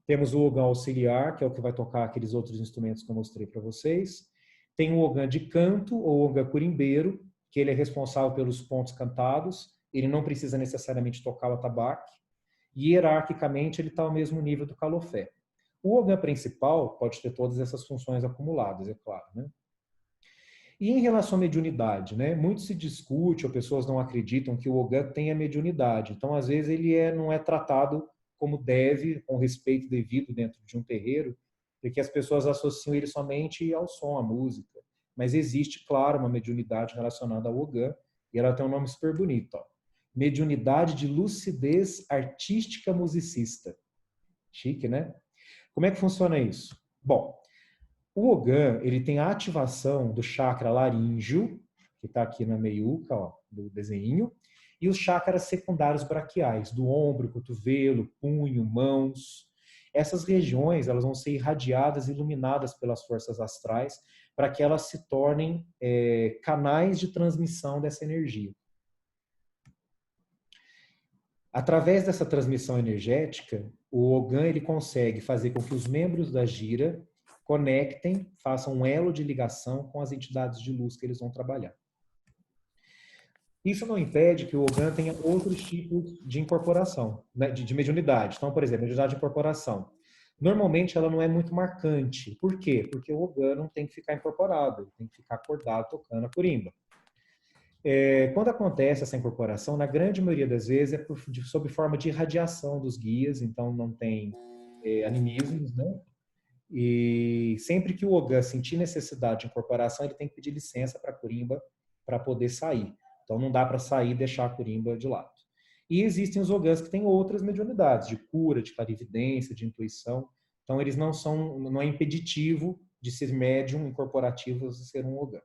Temos o ogã auxiliar, que é o que vai tocar aqueles outros instrumentos que eu mostrei para vocês. Tem o ogã de canto, ou ogã curimbeiro, que ele é responsável pelos pontos cantados. Ele não precisa necessariamente tocar o atabaque. E, hierarquicamente, ele está ao mesmo nível do calofé. O ogã principal pode ter todas essas funções acumuladas, é claro, né? E em relação à mediunidade, né? Muito se discute, ou pessoas não acreditam que o ogã tenha mediunidade. Então, às vezes, ele não é tratado como deve, com respeito devido dentro de um terreiro, porque as pessoas associam ele somente ao som, à música. Mas existe, claro, uma mediunidade relacionada ao ogã, e ela tem um nome super bonito, ó. Mediunidade de lucidez artística musicista. Chique, né? Como é que funciona isso? Bom, o ogã, ele tem a ativação do chakra laríngeo, que está aqui na meiuca, ó, do desenho, e os chakras secundários braquiais, do ombro, cotovelo, punho, mãos. Essas regiões, elas vão ser irradiadas, iluminadas pelas forças astrais, para que elas se tornem canais de transmissão dessa energia. Através dessa transmissão energética, o ogã ele consegue fazer com que os membros da gira conectem, façam um elo de ligação com as entidades de luz que eles vão trabalhar. Isso não impede que o ogã tenha outros tipos de incorporação, né, de mediunidade. Então, por exemplo, mediunidade de incorporação. Normalmente ela não é muito marcante. Por quê? Porque o ogã não tem que ficar incorporado, ele tem que ficar acordado tocando a curimba. Quando acontece essa incorporação, na grande maioria das vezes é sob forma de irradiação dos guias, então não tem animismos, né? E sempre que o ogã sentir necessidade de incorporação, ele tem que pedir licença para a curimba para poder sair. Então não dá para sair e deixar a curimba de lado. E existem os ogãs que têm outras mediunidades, de cura, de clarividência, de intuição. Então eles não é impeditivo de ser médium incorporativo e ser um ogã.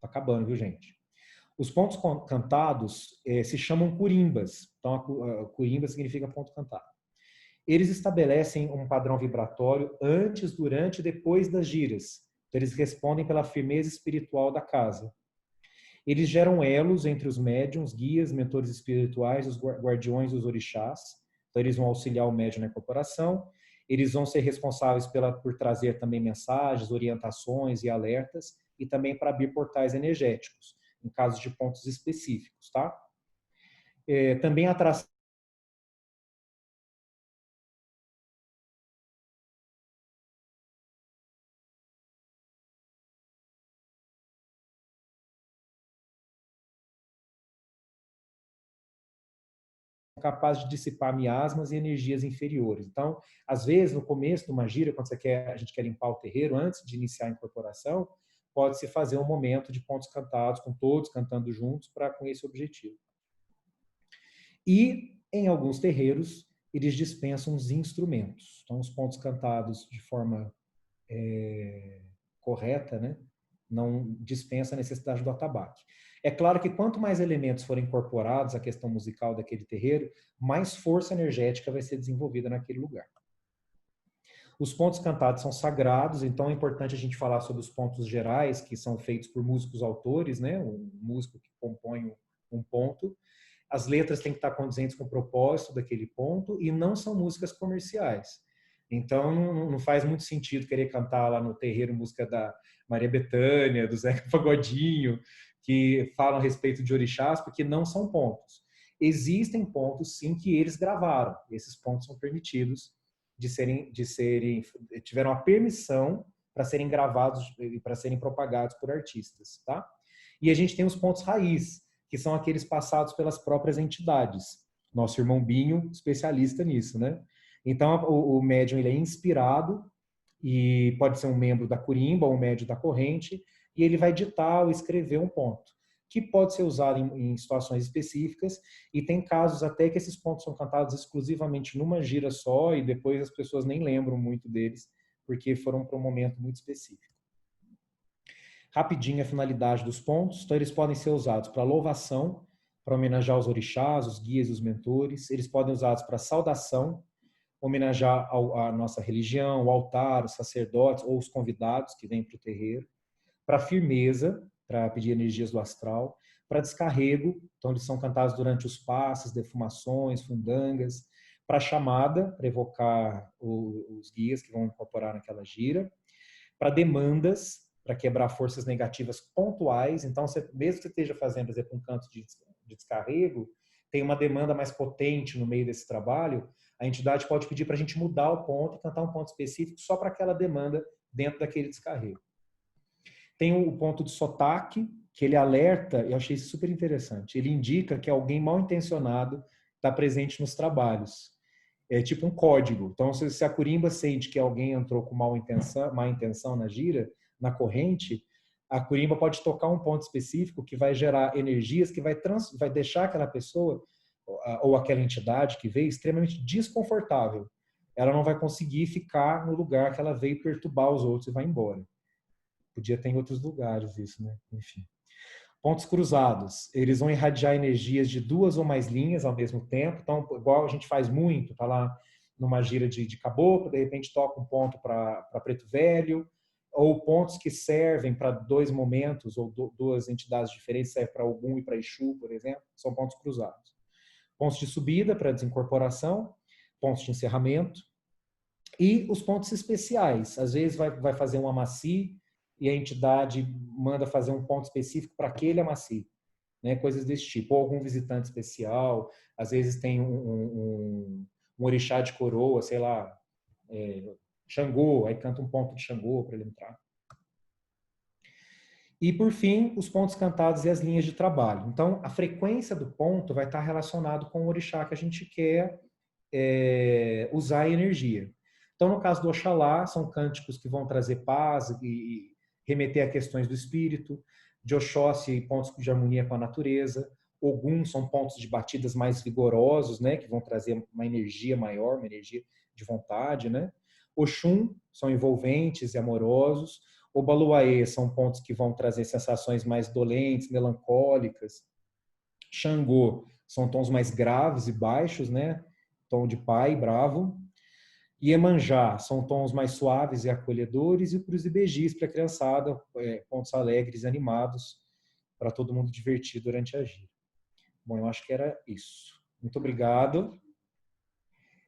Tá acabando, viu, gente? Os pontos cantados se chamam curimbas. Então, a curimba significa ponto cantado. Eles estabelecem um padrão vibratório antes, durante e depois das giras. Então, eles respondem pela firmeza espiritual da casa. Eles geram elos entre os médiuns, guias, mentores espirituais, os guardiões e os orixás. Então, eles vão auxiliar o médium na incorporação. Eles vão ser responsáveis por trazer também mensagens, orientações e alertas, e também para abrir portais energéticos, em casos de pontos específicos, tá? Também a atração capaz de dissipar miasmas e energias inferiores. Então, às vezes, no começo de uma gira, quando a gente quer limpar o terreiro, antes de iniciar a incorporação, pode-se fazer um momento de pontos cantados, com todos cantando juntos, com esse objetivo. E, em alguns terreiros, eles dispensam os instrumentos. Então, os pontos cantados de forma correta, né, não dispensa a necessidade do atabaque. É claro que quanto mais elementos forem incorporados à questão musical daquele terreiro, mais força energética vai ser desenvolvida naquele lugar. Os pontos cantados são sagrados, então é importante a gente falar sobre os pontos gerais, que são feitos por músicos autores, né? Um músico que compõe um ponto. As letras têm que estar condizentes com o propósito daquele ponto e não são músicas comerciais. Então não faz muito sentido querer cantar lá no terreiro música da Maria Bethânia, do Zeca Pagodinho, que falam a respeito de orixás, porque não são pontos. Existem pontos, sim, que eles gravaram. Esses pontos são permitidos tiveram a permissão para serem gravados e para serem propagados por artistas, tá? E a gente tem os pontos raiz, que são aqueles passados pelas próprias entidades. Nosso irmão Binho, especialista nisso, né? Então, o médium ele é inspirado, e pode ser um membro da curimba ou um médium da corrente, e ele vai ditar ou escrever um ponto, que pode ser usado em situações específicas, e tem casos até que esses pontos são cantados exclusivamente numa gira só, e depois as pessoas nem lembram muito deles, porque foram para um momento muito específico. Rapidinho a finalidade dos pontos. Então, eles podem ser usados para louvação, para homenagear os orixás, os guias e os mentores. Eles podem ser usados para saudação, homenagear a nossa religião, o altar, os sacerdotes ou os convidados que vêm para o terreiro. Para firmeza, para pedir energias do astral. Para descarrego, então eles são cantados durante os passes, defumações, fundangas. Para chamada, para evocar os guias que vão incorporar naquela gira. Para demandas, para quebrar forças negativas pontuais. Então, mesmo que você esteja fazendo, por exemplo, um canto de descarrego, tem uma demanda mais potente no meio desse trabalho, a entidade pode pedir para a gente mudar o ponto e cantar um ponto específico só para aquela demanda dentro daquele descarrego. Tem o ponto de sotaque, que ele alerta, eu achei isso super interessante, ele indica que alguém mal intencionado está presente nos trabalhos. É tipo um código. Então, se a curimba sente que alguém entrou com má intenção na gira, na corrente, a curimba pode tocar um ponto específico que vai gerar energias que vai deixar aquela pessoa ou aquela entidade que veio extremamente desconfortável. Ela não vai conseguir ficar no lugar que ela veio perturbar os outros e vai embora. Podia ter em outros lugares isso, né? Enfim. Pontos cruzados. Eles vão irradiar energias de 2 ou mais linhas ao mesmo tempo. Então, igual a gente faz muito, tá lá numa gira de caboclo, de repente toca um ponto para Preto Velho, ou pontos que servem para 2 momentos, ou 2 entidades diferentes, serve para Ogum e para Exu, por exemplo, são pontos cruzados. Pontos de subida para desincorporação, pontos de encerramento, e os pontos especiais. Às vezes vai fazer um amaci, e a entidade manda fazer um ponto específico para aquele amaci, né? Coisas desse tipo. Ou algum visitante especial, às vezes tem um orixá de coroa, sei lá, Xangô, aí canta um ponto de Xangô para ele entrar. E, por fim, os pontos cantados e as linhas de trabalho. Então, a frequência do ponto vai estar relacionado com o orixá que a gente quer usar a energia. Então, no caso do Oxalá, são cânticos que vão trazer paz e remeter a questões do espírito. De Oxóssi, pontos de harmonia com a natureza. Ogum são pontos de batidas mais vigorosos, né, que vão trazer uma energia maior, uma energia de vontade, né? Oxum são envolventes e amorosos. Obaluayê são pontos que vão trazer sensações mais dolentes, melancólicas. Xangô são tons mais graves e baixos, né? Tom de pai, bravo. Iemanjá são tons mais suaves e acolhedores. E os ibejis para a criançada, pontos alegres e animados, para todo mundo divertir durante a gira. Bom, eu acho que era isso. Muito obrigado.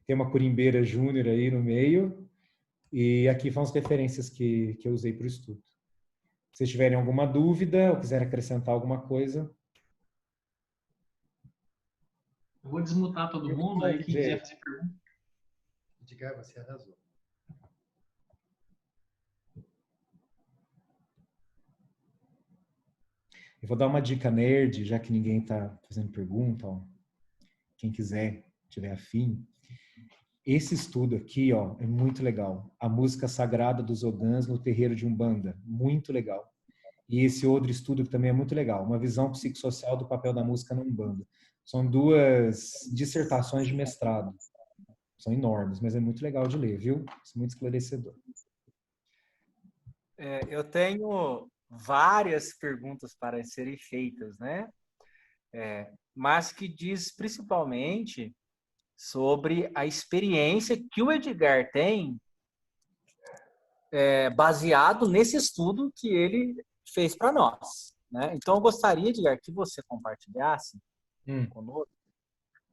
Tem uma curimbeira júnior aí no meio. E aqui vão as referências que eu usei para o estudo. Se vocês tiverem alguma dúvida ou quiserem acrescentar alguma coisa. Eu vou desmutar todo mundo, aí quem quiser fazer pergunta. Edgar, você arrasou. Eu vou dar uma dica nerd, já que ninguém está fazendo pergunta. Ó. Quem quiser, tiver afim. Esse estudo aqui, ó, é muito legal. A música sagrada dos Ogãs no terreiro de Umbanda. Muito legal. E esse outro estudo que também é muito legal. Uma visão psicossocial do papel da música na Umbanda. São 2 dissertações de mestrado. São enormes, mas é muito legal de ler, viu? É muito esclarecedor. Eu tenho várias perguntas para serem feitas, né? Mas que diz principalmente sobre a experiência que o Edgar tem baseado nesse estudo que ele fez para nós, né? Então, eu gostaria, Edgar, que você compartilhasse conosco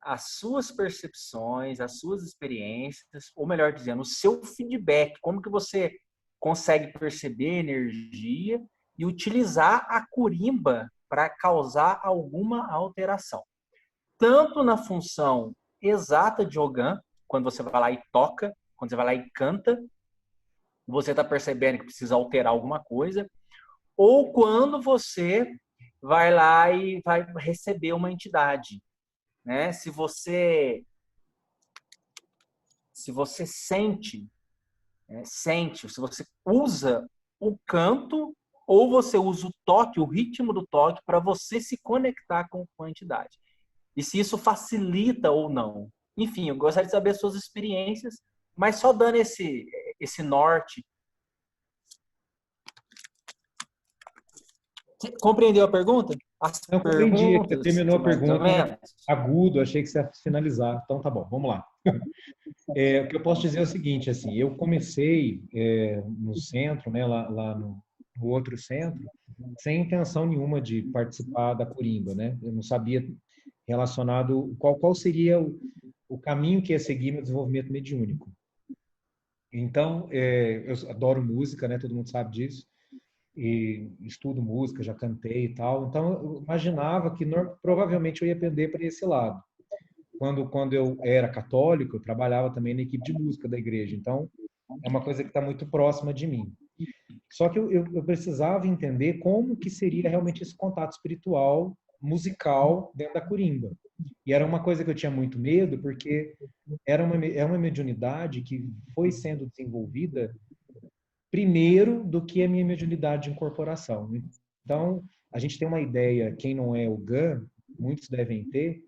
as suas percepções, as suas experiências, ou melhor dizendo, o seu feedback, como que você consegue perceber energia e utilizar a curimba para causar alguma alteração. Tanto na função exata de Ogã, quando você vai lá e toca, quando você vai lá e canta, você está percebendo que precisa alterar alguma coisa, ou quando você vai lá e vai receber uma entidade, né? Se você sente, se você usa o canto ou você usa o toque, o ritmo do toque para você se conectar com a entidade. E se isso facilita ou não. Enfim, eu gostaria de saber as suas experiências, mas só dando esse norte. Você compreendeu a pergunta? Eu compreendi, você terminou a pergunta agudo, achei que você ia finalizar. Então tá bom, vamos lá. O que eu posso dizer é o seguinte, assim, eu comecei no centro, né, lá no outro centro, sem intenção nenhuma de participar da curimba, né? Eu não sabia relacionado qual seria o caminho que ia seguir meu desenvolvimento mediúnico. Então, eu adoro música, né? Todo mundo sabe disso. E estudo música, já cantei e tal. Então, eu imaginava que provavelmente eu ia aprender para esse lado. Quando eu era católico, eu trabalhava também na equipe de música da igreja. Então, é uma coisa que está muito próxima de mim. Só que eu precisava entender como que seria realmente esse contato espiritual, musical, dentro da curimba. E era uma coisa que eu tinha muito medo, porque é uma mediunidade que foi sendo desenvolvida primeiro do que a minha mediunidade de incorporação. Então, a gente tem uma ideia, quem não é Ogã, muitos devem ter,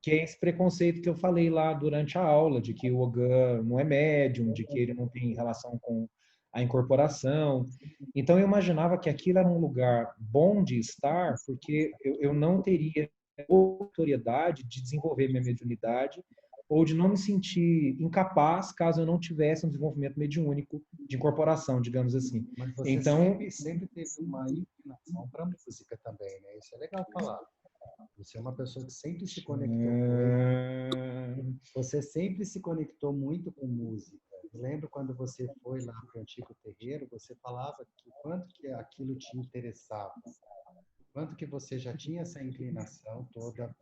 que é esse preconceito que eu falei lá durante a aula, de que o Ogã não é médium, de que ele não tem relação com a incorporação. Então, eu imaginava que aquilo era um lugar bom de estar, porque eu não teria obrigatoriedade de desenvolver minha mediunidade ou de não me sentir incapaz caso eu não tivesse um desenvolvimento mediúnico de incorporação, digamos assim. Mas você então, sempre teve uma inclinação para música também, né? Isso é legal falar. Você é uma pessoa que sempre se conectou muito. Você sempre se conectou muito com música. Eu lembro quando você foi lá para o Antigo Terreiro, você falava que quanto que aquilo te interessava. Quanto que você já tinha essa inclinação toda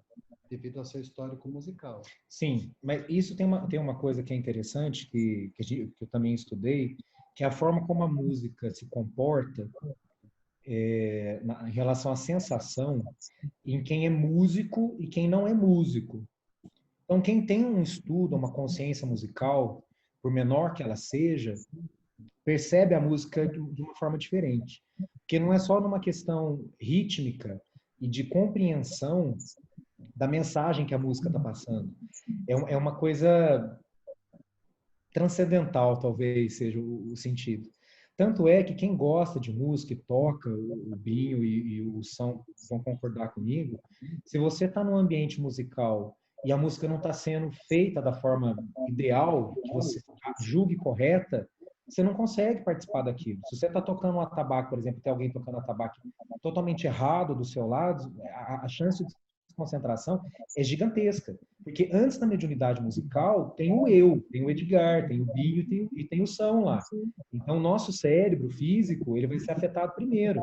devido ao seu histórico musical. Sim, mas isso tem uma coisa que é interessante, que eu também estudei, que é a forma como a música se comporta em relação à sensação em quem é músico e quem não é músico. Então, quem tem um estudo, uma consciência musical, por menor que ela seja, percebe a música de uma forma diferente. Porque não é só numa questão rítmica e de compreensão da mensagem que a música está passando. É uma coisa transcendental, talvez seja o sentido. Tanto é que quem gosta de música e toca, o Binho e o São vão concordar comigo, se você está num ambiente musical e a música não está sendo feita da forma ideal, que você julgue correta, você não consegue participar daquilo. Se você está tocando um atabaque, por exemplo, tem alguém tocando atabaque totalmente errado do seu lado, a chance de concentração é gigantesca. Porque antes da mediunidade musical, tem o eu, tem o Edgar, tem o Binho e tem o São lá. Então, o nosso cérebro físico, ele vai ser afetado primeiro.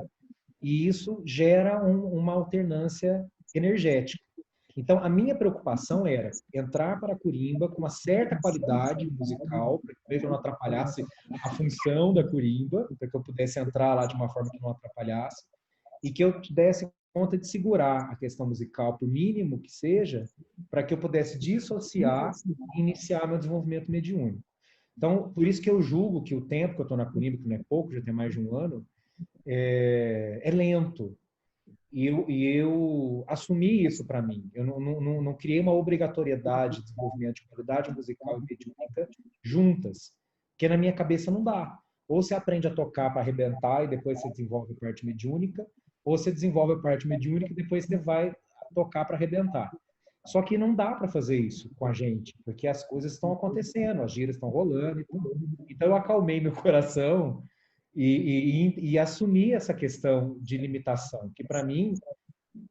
E isso gera uma alternância energética. Então, a minha preocupação era entrar para a Curimba com uma certa qualidade musical, para que eu não atrapalhasse a função da Curimba, para que eu pudesse entrar lá de uma forma que não atrapalhasse, e que eu desse conta de segurar a questão musical, por mínimo que seja, para que eu pudesse dissociar e iniciar meu desenvolvimento mediúnico. Então, por isso que eu julgo que o tempo que eu estou na Curimba, que não é pouco, já tem mais de um ano, é lento. E eu assumi isso para mim. Eu não criei uma obrigatoriedade de desenvolvimento de qualidade musical e mediúnica juntas, porque na minha cabeça não dá. Ou você aprende a tocar para arrebentar e depois você desenvolve a parte mediúnica, ou você desenvolve a parte mediúnica e depois você vai tocar para arrebentar. Só que não dá para fazer isso com a gente, porque as coisas estão acontecendo, as giras estão rolando e tudo. Então eu acalmei meu coração e assumi essa questão de limitação, que para mim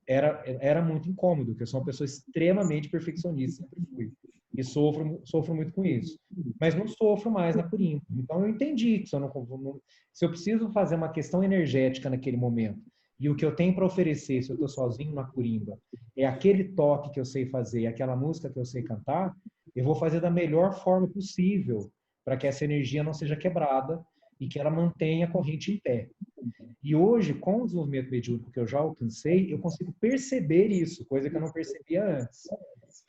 era muito incômodo, porque eu sou uma pessoa extremamente perfeccionista, sempre fui. E sofro muito com isso. Mas não sofro mais na Curimba. Então eu entendi que se eu preciso fazer uma questão energética naquele momento, e o que eu tenho para oferecer, se eu estou sozinho na Curimba, é aquele toque que eu sei fazer, aquela música que eu sei cantar, eu vou fazer da melhor forma possível para que essa energia não seja quebrada e que ela mantenha a corrente em pé. E hoje, com o desenvolvimento mediúnico que eu já alcancei, eu consigo perceber isso, coisa que eu não percebia antes.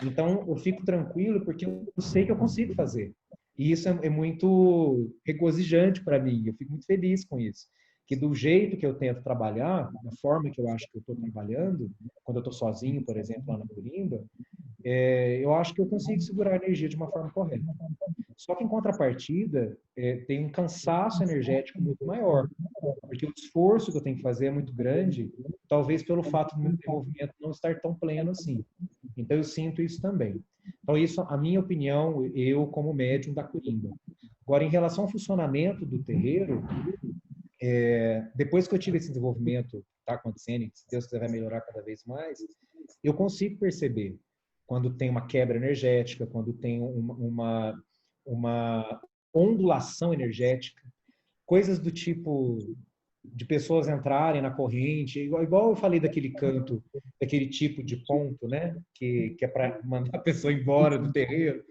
Então, eu fico tranquilo porque eu sei que eu consigo fazer. E isso é muito regozijante para mim, eu fico muito feliz com isso. Que do jeito que eu tento trabalhar, da forma que eu acho que eu estou trabalhando, quando eu estou sozinho, por exemplo, lá na Curimba, eu acho que eu consigo segurar a energia de uma forma correta. Só que, em contrapartida, tem um cansaço energético muito maior, porque o esforço que eu tenho que fazer é muito grande, talvez pelo fato do meu desenvolvimento não estar tão pleno assim. Então, eu sinto isso também. Então, isso, a minha opinião, eu como médium da Curimba. Agora, em relação ao funcionamento do terreiro, depois que eu tive esse desenvolvimento, está acontecendo, e se Deus quiser vai melhorar cada vez mais, eu consigo perceber quando tem uma quebra energética, quando tem uma ondulação energética, coisas do tipo de pessoas entrarem na corrente, igual eu falei daquele canto, daquele tipo de ponto, né, que é para mandar a pessoa embora do terreiro.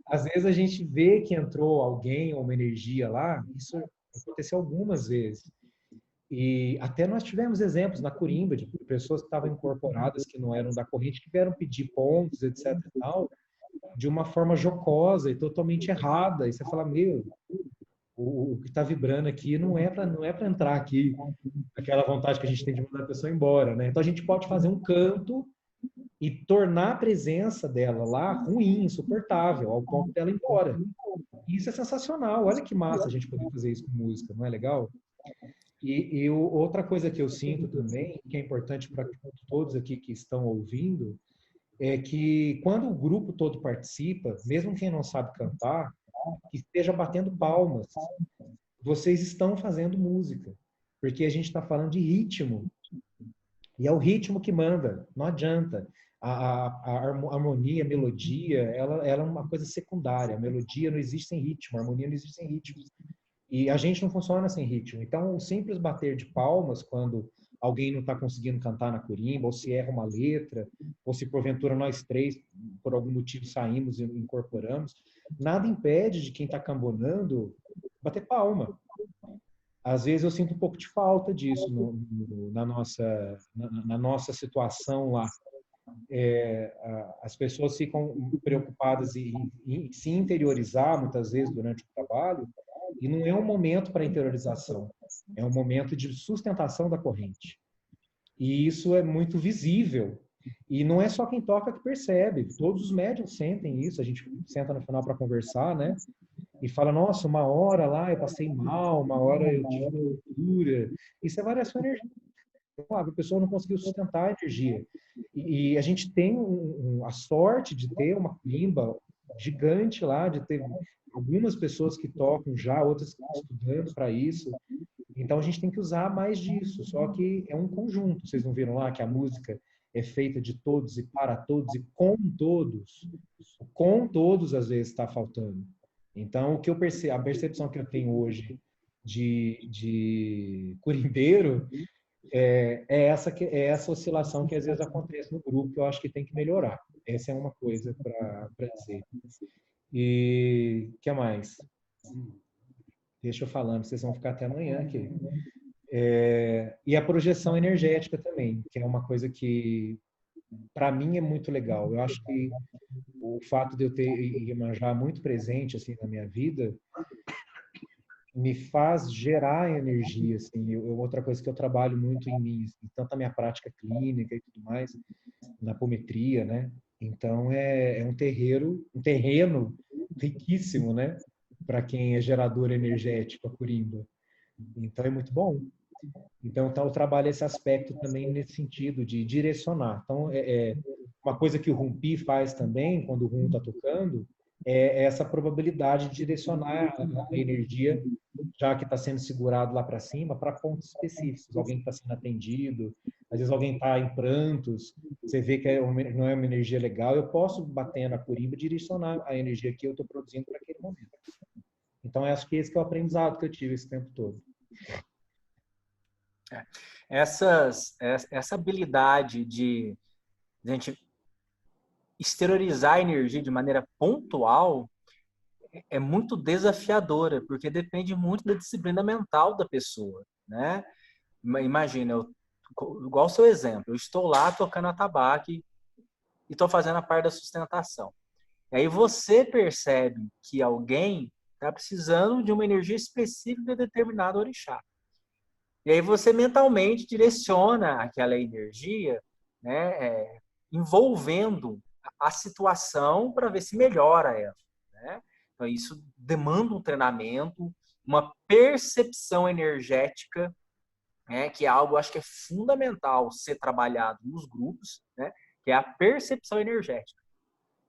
Às vezes a gente vê que entrou alguém ou uma energia lá, isso aconteceu algumas vezes. E até nós tivemos exemplos na Curimba de pessoas que estavam incorporadas, que não eram da corrente, que vieram pedir pontos, etc. e tal, de uma forma jocosa e totalmente errada. E você fala, meu, o que está vibrando aqui não é para entrar aqui, aquela vontade que a gente tem de mandar a pessoa embora, né? Então a gente pode fazer um canto e tornar a presença dela lá ruim, insuportável, ao ponto dela ir embora. E isso é sensacional. Olha que massa a gente poder fazer isso com música, não é legal? E outra coisa que eu sinto também, que é importante para todos aqui que estão ouvindo, é que quando o grupo todo participa, mesmo quem não sabe cantar, que esteja batendo palmas. Vocês estão fazendo música, porque a gente está falando de ritmo. E é o ritmo que manda, não adianta. A harmonia, a melodia, ela é uma coisa secundária. A melodia não existe sem ritmo, a harmonia não existe sem ritmo. E a gente não funciona sem ritmo. Então, o simples bater de palmas quando alguém não está conseguindo cantar na Curimba, ou se erra uma letra, ou se porventura nós três, por algum motivo, saímos e incorporamos, nada impede de quem está cambonando bater palma. Às vezes eu sinto um pouco de falta disso na nossa situação lá. As pessoas ficam preocupadas em se interiorizar, muitas vezes, durante o trabalho, e não é um momento para interiorização, é um momento de sustentação da corrente. E isso é muito visível. E não é só quem toca que percebe, todos os médiuns sentem isso, a gente senta no final para conversar, né? e fala, nossa, uma hora lá eu passei mal, uma hora eu tive uma loucura. Isso é variação energética. A pessoa não conseguiu sustentar a energia. E a gente tem a sorte de ter uma corimba gigante lá, de ter algumas pessoas que tocam já, outras estudando para isso. Então a gente tem que usar mais disso. Só que é um conjunto. Vocês não viram lá que a música é feita de todos e para todos e com todos? Com todos, às vezes, está faltando. Então, o que eu percebo, a percepção que eu tenho hoje de curimbeiro é essa oscilação que às vezes acontece no grupo, que eu acho que tem que melhorar. Essa é uma coisa para dizer. E o que mais? Deixa eu falando, vocês vão ficar até amanhã aqui. E a projeção energética também, que é uma coisa que, para mim, é muito legal. Eu acho que o fato de eu ter Iemanjá muito presente assim, na minha vida me faz gerar energia. Assim. Outra coisa que eu trabalho muito em mim, assim, tanto na minha prática clínica e tudo mais, na apometria, né? Então, é um terreno riquíssimo, né? Para quem é gerador energético, a Corimba. Então, é muito bom. Então, eu trabalho esse aspecto também nesse sentido de direcionar. Então, uma coisa que o Rumpi faz também, quando o Rum está tocando, é essa probabilidade de direcionar a energia, já que está sendo segurado lá para cima, para pontos específicos. Alguém está sendo atendido, às vezes alguém está em prantos, você vê que não é uma energia legal, eu posso bater na corimba e direcionar a energia que eu estou produzindo para aquele momento. Então, acho que esse que é o aprendizado que eu tive esse tempo todo. Essa habilidade de a gente exteriorizar a energia de maneira pontual é muito desafiadora, porque depende muito da disciplina mental da pessoa, né? Imagina, igual o seu exemplo, eu estou lá tocando atabaque e estou fazendo a parte da sustentação. E aí você percebe que alguém está precisando de uma energia específica de determinado orixá. E aí você mentalmente direciona aquela energia, né, envolvendo a situação para ver se melhora ela. Né? Então isso demanda um treinamento, uma percepção energética, né, que é algo, acho que é fundamental ser trabalhado nos grupos, né, que é a percepção energética.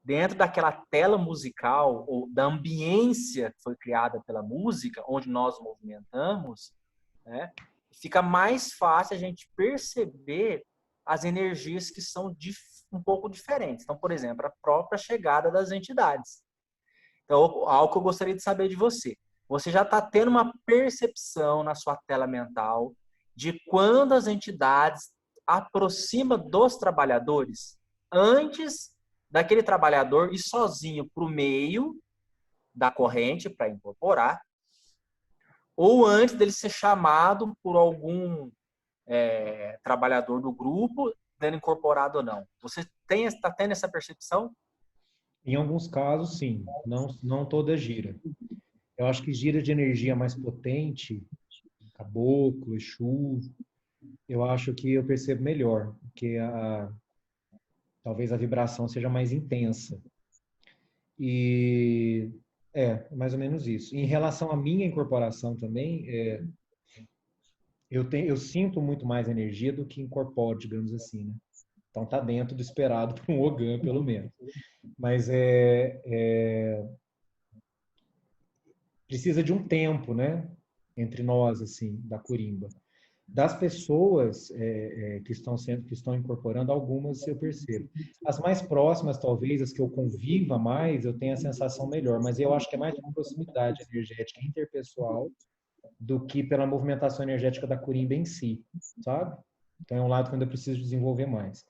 Dentro daquela tela musical ou da ambiência que foi criada pela música, onde nós movimentamos, né, fica mais fácil a gente perceber as energias que são um pouco diferentes. Então, por exemplo, a própria chegada das entidades. Então, algo que eu gostaria de saber de você. Você já está tendo uma percepção na sua tela mental de quando as entidades aproximam dos trabalhadores antes daquele trabalhador ir sozinho para o meio da corrente para incorporar, ou antes dele ser chamado por algum trabalhador do grupo, dando incorporado ou não. Você está tendo essa percepção? Em alguns casos, sim. Não toda gira. Eu acho que gira de energia mais potente, caboclo, exu, eu acho que eu percebo melhor, porque talvez a vibração seja mais intensa. E mais ou menos isso. Em relação à minha incorporação também, eu sinto muito mais energia do que incorporo, digamos assim, né? Então tá dentro do esperado para um Ogã, pelo menos. Mas precisa de um tempo, né? Entre nós, assim, da Corimba. Das pessoas que estão incorporando, algumas eu percebo. As mais próximas, talvez, as que eu conviva mais, eu tenho a sensação melhor, mas eu acho que é mais uma proximidade energética interpessoal do que pela movimentação energética da Corimba em si, sabe? Então é um lado que eu ainda preciso desenvolver mais.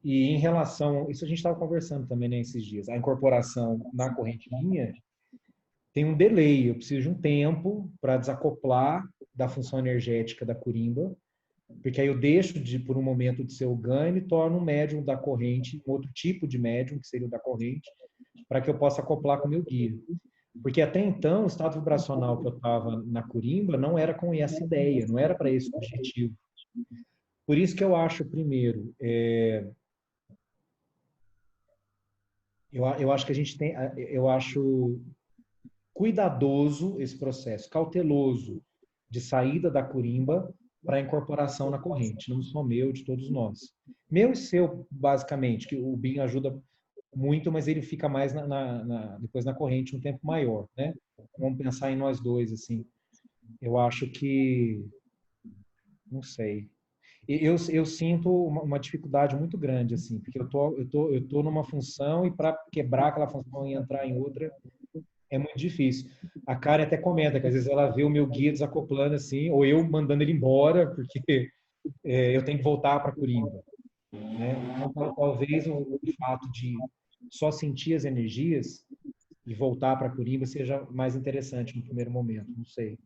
E em relação, isso a gente estava conversando também nesses dias, a incorporação na corrente linha tem um delay, eu preciso de um tempo para desacoplar da função energética da Corimba, porque aí eu deixo por um momento de ser o GAN e me torno um médium da corrente, um outro tipo de médium, que seria o da corrente, para que eu possa acoplar com o meu guia. Porque até então, o estado vibracional que eu estava na Corimba não era com essa ideia, não era para esse objetivo. Por isso que eu acho, primeiro, eu acho que a gente tem, eu acho cuidadoso esse processo, cauteloso de saída da corimba para incorporação na corrente, não só meu, de todos nós. Meu e seu, basicamente, que o BIM ajuda muito, mas ele fica mais depois na corrente um tempo maior, né? Vamos pensar em nós dois, assim. Eu acho que, não sei. Eu sinto uma dificuldade muito grande, assim, porque eu tô numa função e para quebrar aquela função e entrar em outra é muito difícil. A Karen até comenta que às vezes ela vê o meu guia desacoplando assim, ou eu mandando ele embora, porque eu tenho que voltar para Corimba, né? Então, talvez o fato de só sentir as energias e voltar para Corimba seja mais interessante no primeiro momento, não sei,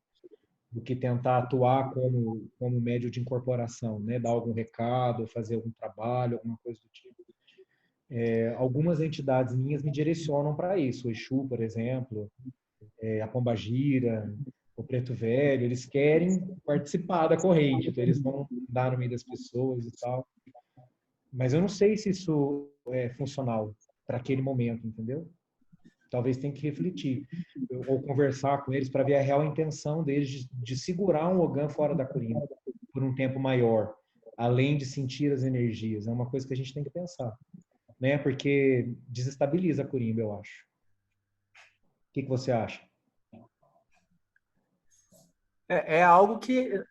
do que tentar atuar como médio de incorporação, né? Dar algum recado, fazer algum trabalho, alguma coisa do tipo. Algumas entidades minhas me direcionam para isso, o Exu, por exemplo, a Pombagira, o Preto Velho, eles querem participar da corrente, então eles vão dar no meio das pessoas e tal. Mas eu não sei se isso é funcional para aquele momento, entendeu? Talvez tenha que refletir ou conversar com eles para ver a real intenção deles de segurar um Ogã fora da corimba por um tempo maior, além de sentir as energias. É uma coisa que a gente tem que pensar, né? Porque desestabiliza a corimba, eu acho. O que você acha? É algo que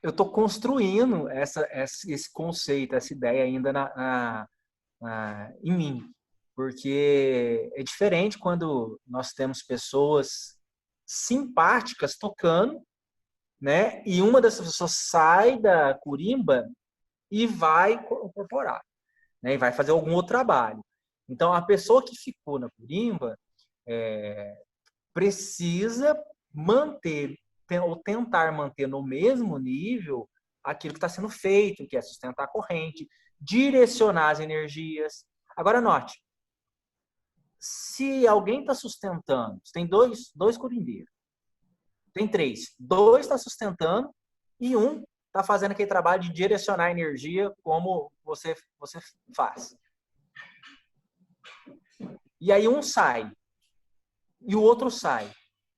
eu estou construindo esse conceito, essa ideia ainda em mim. Porque é diferente quando nós temos pessoas simpáticas tocando, né? E uma dessas pessoas sai da corimba e vai incorporar, né? E vai fazer algum outro trabalho. Então, a pessoa que ficou na corimba precisa manter, ou tentar manter no mesmo nível aquilo que está sendo feito, que é sustentar a corrente, direcionar as energias. Agora, note, se alguém está sustentando, tem dois corimbeiros, tem três, dois está sustentando e um está fazendo aquele trabalho de direcionar a energia como você faz. E aí um sai e o outro sai.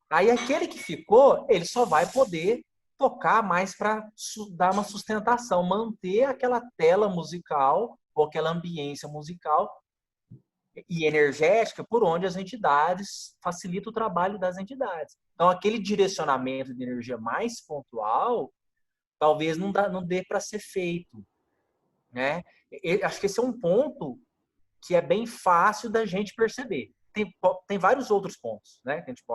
Aí aquele que ficou, ele só vai poder tocar mais para dar uma sustentação, manter aquela tela musical ou aquela ambiência musical e energética por onde as entidades facilita o trabalho das entidades. Então, aquele direcionamento de energia mais pontual, talvez não dê para ser feito, né? Acho que esse é um ponto que é bem fácil da gente perceber. Tem vários outros pontos, né, que a gente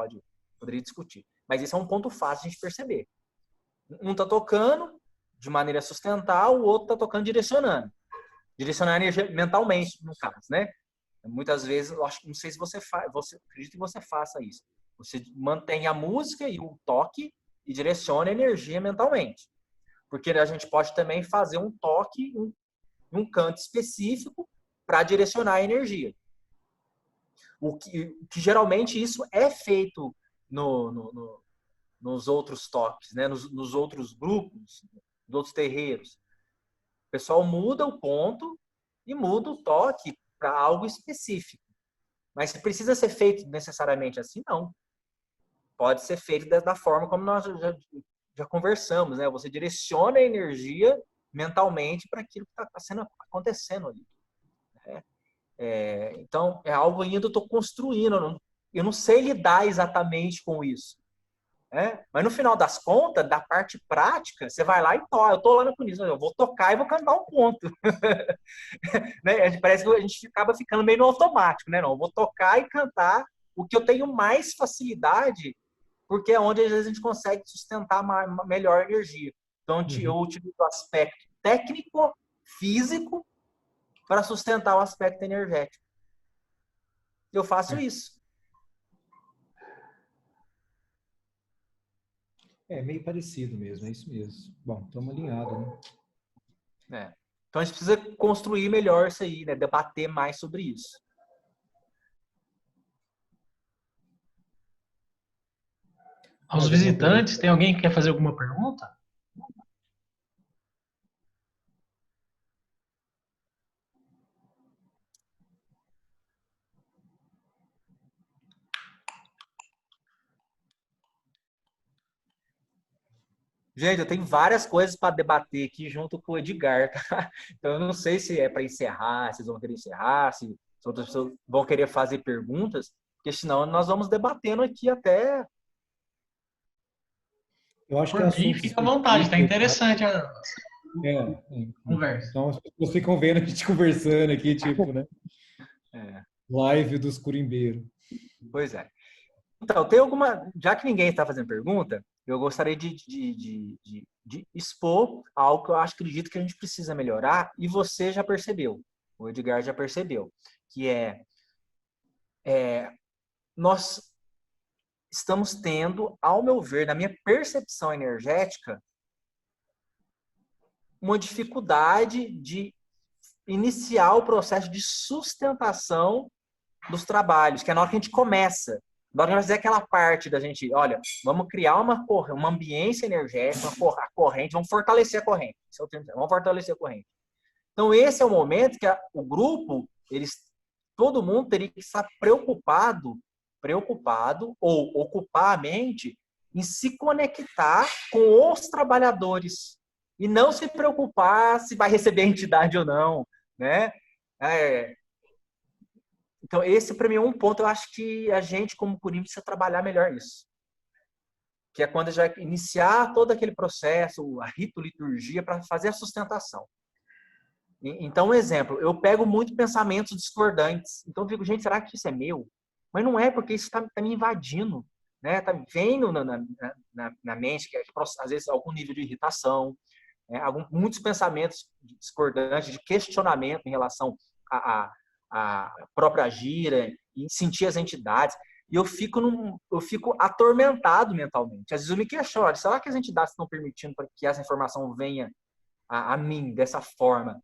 poderia discutir, mas esse é um ponto fácil de a gente perceber. Um está tocando de maneira sustental, o outro está tocando direcionando a energia mentalmente, no caso, né? Muitas vezes, eu acho, não sei se você acredito que você faça isso. Você mantém a música e o toque e direciona a energia mentalmente. Porque a gente pode também fazer um toque, um canto específico para direcionar a energia. O que geralmente isso é feito nos outros toques, né? nos outros grupos, nos outros terreiros. O pessoal muda o ponto e muda o toque para algo específico. Mas precisa ser feito necessariamente assim? Não. Pode ser feito da forma como nós já conversamos, né? Você direciona a energia mentalmente para aquilo que está acontecendo ali. Né? Então, é algo ainda eu estou construindo. Eu não sei lidar exatamente com isso. Né? Mas no final das contas, da parte prática, você vai lá e toca. Eu estou lá no Cunis, eu vou tocar e vou cantar um ponto. Né? Parece que a gente acaba ficando meio no automático, né? Não, eu vou tocar e cantar o que eu tenho mais facilidade, porque é onde às vezes a gente consegue sustentar melhor a energia. Então, eu utilizo o aspecto técnico, físico, para sustentar o aspecto energético. Eu faço isso. É meio parecido mesmo, é isso mesmo. Bom, estamos alinhados, né? Então a gente precisa construir melhor isso aí, né? Debater mais sobre isso. Aos visitantes, tem alguém que quer fazer alguma pergunta? Gente, eu tenho várias coisas para debater aqui junto com o Edgar, tá? Então, eu não sei se é para encerrar, se vocês vão querer encerrar, se outras pessoas vão querer fazer perguntas, porque senão nós vamos debatendo aqui até... Eu acho que é Por mim, assunto fica à vontade, tá específico. interessante a É. conversa. Então as pessoas ficam vendo a gente conversando aqui, tipo, né? Live dos curimbeiros. Pois é. Então, tem alguma... Já que ninguém está fazendo pergunta, eu gostaria de expor algo que eu acredito que a gente precisa melhorar, e você já percebeu, o Edgar já percebeu, que nós estamos tendo, ao meu ver, na minha percepção energética, uma dificuldade de iniciar o processo de sustentação dos trabalhos, que é na hora que a gente começa. Na hora que a gente vai fazer aquela parte da gente, olha, vamos criar uma ambiência energética, a corrente, vamos fortalecer a corrente. Vamos fortalecer a corrente. Então, esse é o momento que o grupo, todo mundo teria que estar preocupado ou ocupar a mente em se conectar com os trabalhadores e não se preocupar se vai receber a entidade ou não, né? Então, esse para mim é um ponto, eu acho que a gente, como Curimba, precisa trabalhar melhor isso. Que é quando já iniciar todo aquele processo, a liturgia, para fazer a sustentação. Então, um exemplo, eu pego muito pensamentos discordantes. Então, eu digo, gente, será que isso é meu? Mas não é, porque isso está me invadindo. Né? Tá vendo na mente, que às vezes algum nível de irritação, né? Muitos pensamentos discordantes, de questionamento em relação à própria gira, e sentir as entidades. E eu fico atormentado mentalmente. Às vezes eu me questiono, será que as entidades estão permitindo para que essa informação venha a mim dessa forma?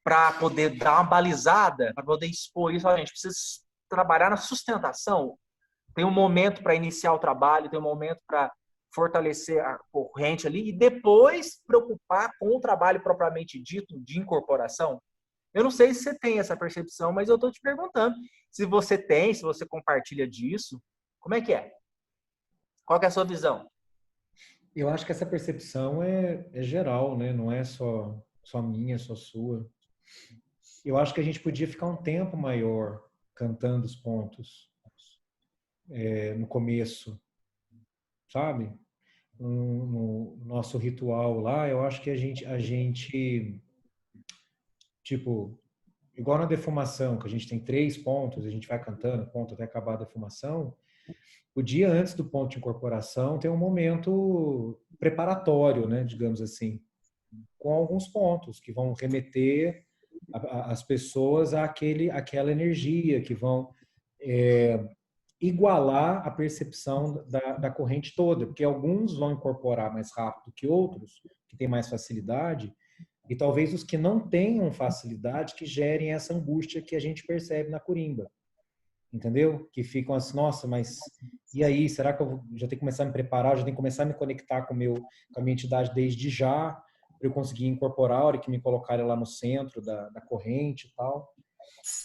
Para poder dar uma balizada, para poder expor isso, a gente precisa trabalhar na sustentação. Tem um momento para iniciar o trabalho, tem um momento para fortalecer a corrente ali e depois preocupar com o trabalho propriamente dito de incorporação. Eu não sei se você tem essa percepção, mas eu estou te perguntando se você tem, se você compartilha disso, como é que é? Qual que é a sua visão? Eu acho que essa percepção é geral, né? Não é só minha, só sua. Eu acho que a gente podia ficar um tempo maior cantando os pontos no começo, sabe? No nosso ritual lá, eu acho que a gente tipo, igual na defumação, que a gente tem 3 pontos, a gente vai cantando ponto até acabar a defumação, o dia antes do ponto de incorporação tem um momento preparatório, né, digamos assim, com alguns pontos que vão remeter as pessoas àquela energia, que vão igualar a percepção da corrente toda, porque alguns vão incorporar mais rápido que outros, que têm mais facilidade, e talvez os que não tenham facilidade que gerem essa angústia que a gente percebe na Curimba. Entendeu? Que ficam assim, nossa, mas e aí? Será que eu já tenho que começar a me preparar? Já tenho que começar a me conectar com a minha entidade desde já, para eu conseguir incorporar a hora que me colocarem lá no centro da corrente e tal.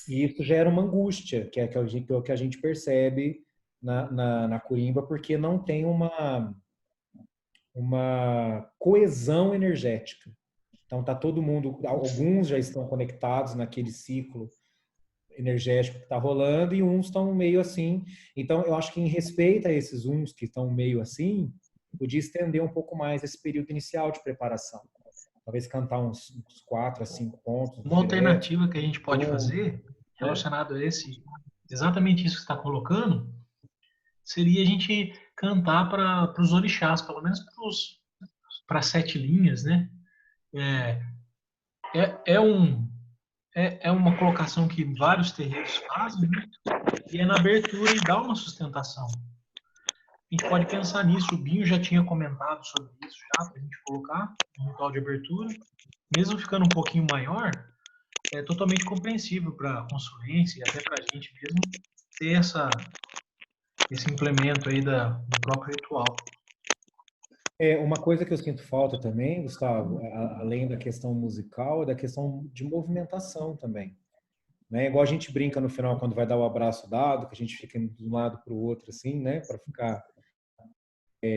E isso gera uma angústia, que é o que a gente percebe na Curimba, porque não tem uma coesão energética. Então tá todo mundo, alguns já estão conectados naquele ciclo energético que está rolando e uns estão meio assim. Então eu acho que em respeito a esses uns que estão meio assim, podia estender um pouco mais esse período inicial de preparação. Talvez cantar uns 4 a 5 pontos. Uma alternativa que a gente pode fazer, relacionado a exatamente isso que você está colocando, seria a gente cantar para os orixás, pelo menos para 7 linhas, né? É uma colocação que vários terreiros fazem, né? E é na abertura e dá uma sustentação. A gente pode pensar nisso. O Binho já tinha comentado sobre isso já, para a gente colocar no ritual de abertura. Mesmo ficando um pouquinho maior, é totalmente compreensível para a consulência e até para a gente mesmo ter esse implemento aí do próprio ritual. Uma coisa que eu sinto falta também, Gustavo, além da questão musical, é da questão de movimentação também. Né? Igual a gente brinca no final quando vai dar o abraço dado, que a gente fica de um lado para o outro assim, né, para ficar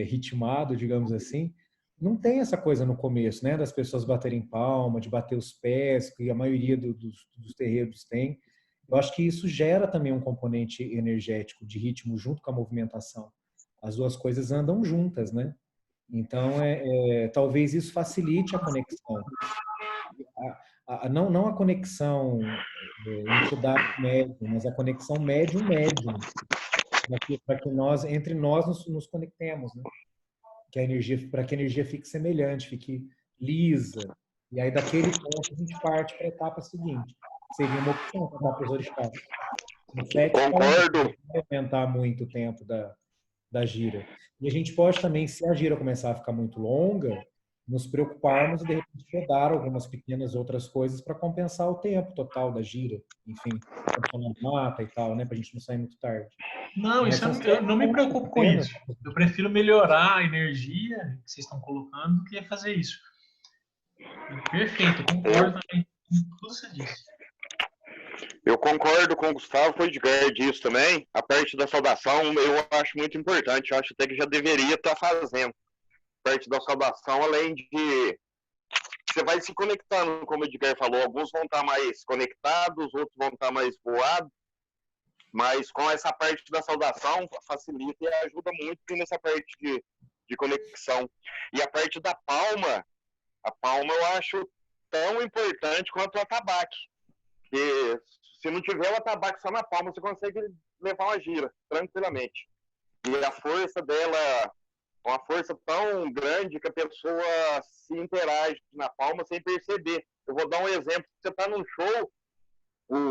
ritmado, digamos assim, não tem essa coisa no começo, né? Das pessoas baterem palma, de bater os pés, que a maioria dos terreiros tem. Eu acho que isso gera também um componente energético de ritmo junto com a movimentação. As duas coisas andam juntas, né? Então, talvez isso facilite a conexão. Não a conexão entidade-médium, mas a conexão médium-médium, para que nós, entre nós, nos conectemos, né? Que a energia, para que a energia fique semelhante, fique lisa. E aí, daquele ponto, a gente parte para a etapa seguinte. Seria uma opção para os orixás. Concordo. Não aumentar muito o tempo da gira. E a gente pode também, se a gira começar a ficar muito longa, nos preocuparmos e, de repente, rodar algumas pequenas outras coisas para compensar o tempo total da gira. Enfim, na mata e tal, né? Para a gente não sair muito tarde. Não, eu não me preocupo com isso. Eu prefiro melhorar a energia que vocês estão colocando do que fazer isso. Perfeito, eu concordo também com tudo que você disse. Eu concordo com o Gustavo, foi de Edgar disso também. A parte da saudação eu acho muito importante. Eu acho até que já deveria estar fazendo. A parte da saudação, além de... Você vai se conectando, como o Edgar falou. Alguns vão estar mais conectados, outros vão estar mais voados. Mas com essa parte da saudação, facilita e ajuda muito nessa parte de conexão. E a parte da palma, a palma eu acho tão importante quanto o atabaque. Porque se não tiver o atabaque só na palma, você consegue levar uma gira tranquilamente. E a força dela é uma força tão grande que a pessoa se interage na palma sem perceber. Eu vou dar um exemplo. Você está num show,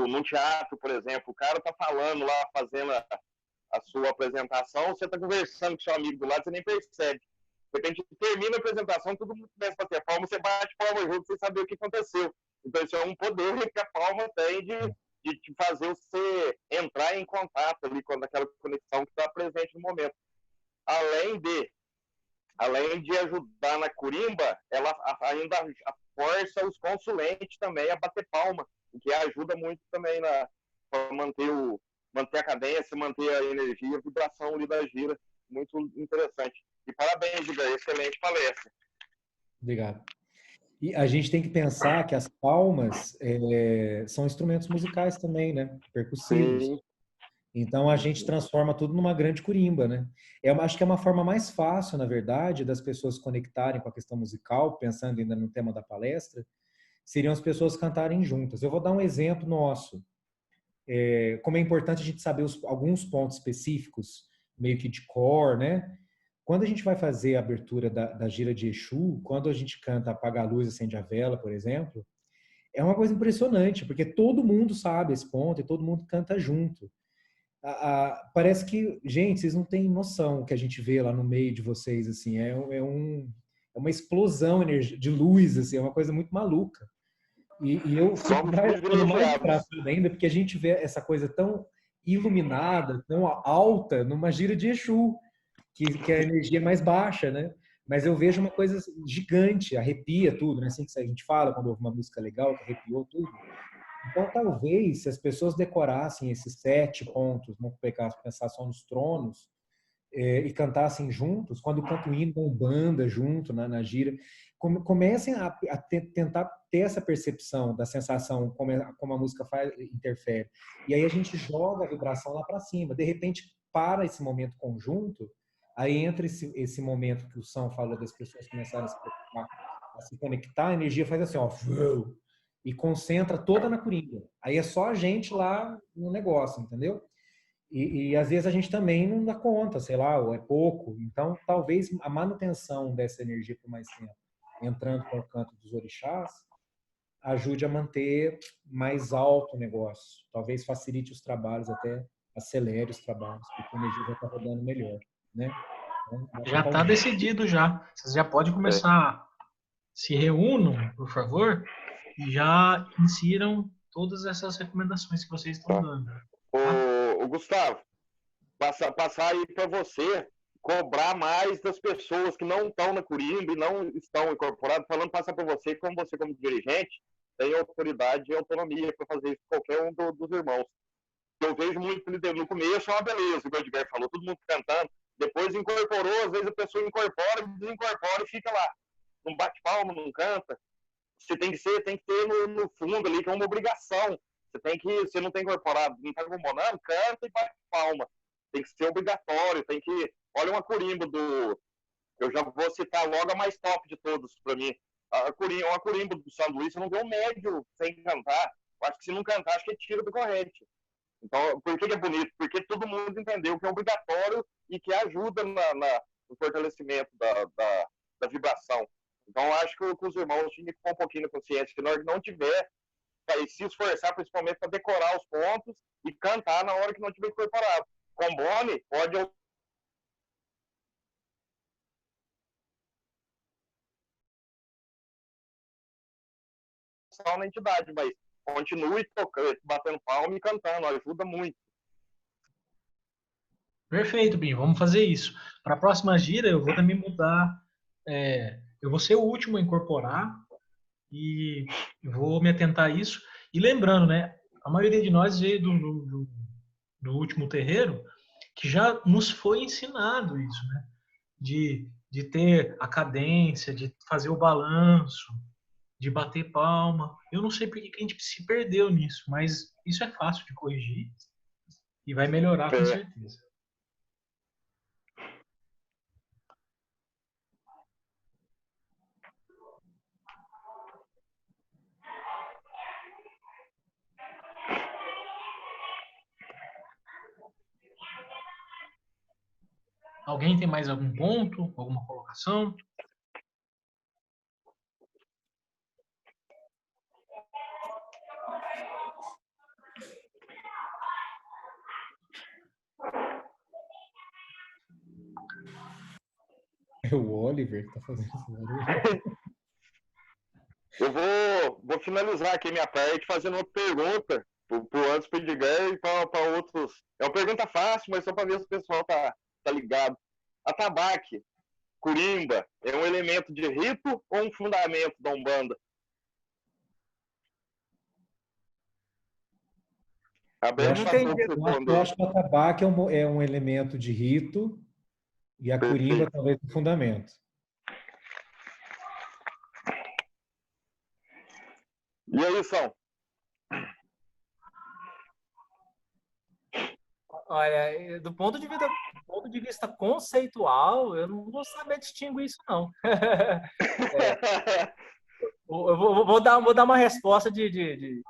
num teatro, por exemplo, o cara tá falando lá, fazendo a sua apresentação, você tá conversando com seu amigo do lado, você nem percebe. De repente, termina a apresentação, todo mundo começa a bater palma, você bate palma junto sem saber o que aconteceu. Então, isso é um poder que a palma tem de te fazer você entrar em contato ali com aquela conexão que está presente no momento. Além de ajudar na curimba, ela ainda força os consulentes também a bater palma, o que ajuda muito também para manter a cadência, manter a energia, a vibração ali da gira. Muito interessante. E parabéns, Edgar, excelente palestra. Obrigado. E a gente tem que pensar que as palmas são instrumentos musicais também, né? Percussivos. Sim. Então, a gente transforma tudo numa grande curimba, né? Acho que é uma forma mais fácil, na verdade, das pessoas se conectarem com a questão musical, pensando ainda no tema da palestra, seriam as pessoas cantarem juntas. Eu vou dar um exemplo nosso. Como é importante a gente saber alguns pontos específicos, meio que de cor, né? Quando a gente vai fazer a abertura da gira de Exu, quando a gente canta Apaga a Luz, Acende a Vela, por exemplo, é uma coisa impressionante, porque todo mundo sabe esse ponto e todo mundo canta junto. Parece que, gente, vocês não têm noção o que a gente vê lá no meio de vocês, assim, é uma explosão de luz, assim, é uma coisa muito maluca. E eu fico mais engraçado ainda, porque a gente vê essa coisa tão iluminada, tão alta, numa gira de Exu, que a energia é mais baixa, né? Mas eu vejo uma coisa gigante, arrepia tudo, né? Assim que a gente fala quando ouve uma música legal, que arrepiou tudo. Então, talvez, se as pessoas decorassem esses 7 pontos, não pensar só nos tronos, e cantassem juntos, quando cantam hino com banda junto na gira, comecem a tentar ter essa percepção da sensação, como a música interfere. E aí a gente joga a vibração lá para cima. De repente, para esse momento conjunto, aí entra esse momento que o São falou das pessoas começarem a se preocupar, a se conectar, a energia faz assim, ó, e concentra toda na curimba. Aí é só a gente lá no negócio, entendeu? E às vezes a gente também não dá conta, sei lá, ou é pouco. Então, talvez a manutenção dessa energia por mais tempo, entrando com o canto dos orixás, ajude a manter mais alto o negócio. Talvez facilite os trabalhos, até acelere os trabalhos, porque a energia vai estar rodando melhor, né? Então, já está decidido já. Vocês já podem começar. Se reúnam, por favor, e já insiram todas essas recomendações que vocês estão dando. Tá? Ô, Gustavo, passar aí para você cobrar mais das pessoas que não estão na curimba e não estão incorporadas, passar para você, como dirigente, tem autoridade e autonomia para fazer isso com qualquer um dos irmãos. Eu vejo muito no começo, é uma beleza, o Edgar falou, todo mundo cantando, Depois incorporou, às vezes a pessoa incorpora, desincorpora e fica lá. Não bate palma, não canta. Você tem que ter no fundo ali, que é uma obrigação. Você não tem incorporado, não está componendo, canta e bate palma. Tem que ser obrigatório, olha uma corimba eu já vou citar logo a mais top de todos para mim. Uma corimba do São Luís, você não vê um médio sem cantar. Eu acho que se não cantar, acho que é tiro do corrente. Então, por que é bonito? Porque todo mundo entendeu que é obrigatório e que ajuda no fortalecimento da vibração. Então, eu acho que os irmãos tinham que ter um pouquinho de consciência, que nós não tiver, e se esforçar principalmente para decorar os pontos e cantar na hora que não tiver incorporado. Combone pode na entidade, mas continue tocando, batendo palma e cantando, ajuda muito. Perfeito, Binho, vamos fazer isso. Para a próxima gira, eu vou também mudar. Eu vou ser o último a incorporar e vou me atentar a isso. E lembrando, né, a maioria de nós veio do último terreiro, que já nos foi ensinado isso, né? De ter a cadência, de fazer o balanço, de bater palma. Eu não sei por que a gente se perdeu nisso, mas isso é fácil de corrigir e vai melhorar com certeza. Alguém tem mais algum ponto, alguma colocação? É o Oliver que está fazendo esse barulho. Eu vou finalizar aqui minha parte fazendo uma pergunta para o Anderson Pedigar e para outros. É uma pergunta fácil, mas só para ver se o pessoal tá ligado. Atabaque, corimba, é um elemento de rito ou um fundamento da Umbanda? Eu acho que o atabaque é um elemento de rito e a corimba talvez um fundamento. E aí, São? Olha, do ponto de vista conceitual, eu não vou saber distinguir isso, não. Eu vou dar uma resposta de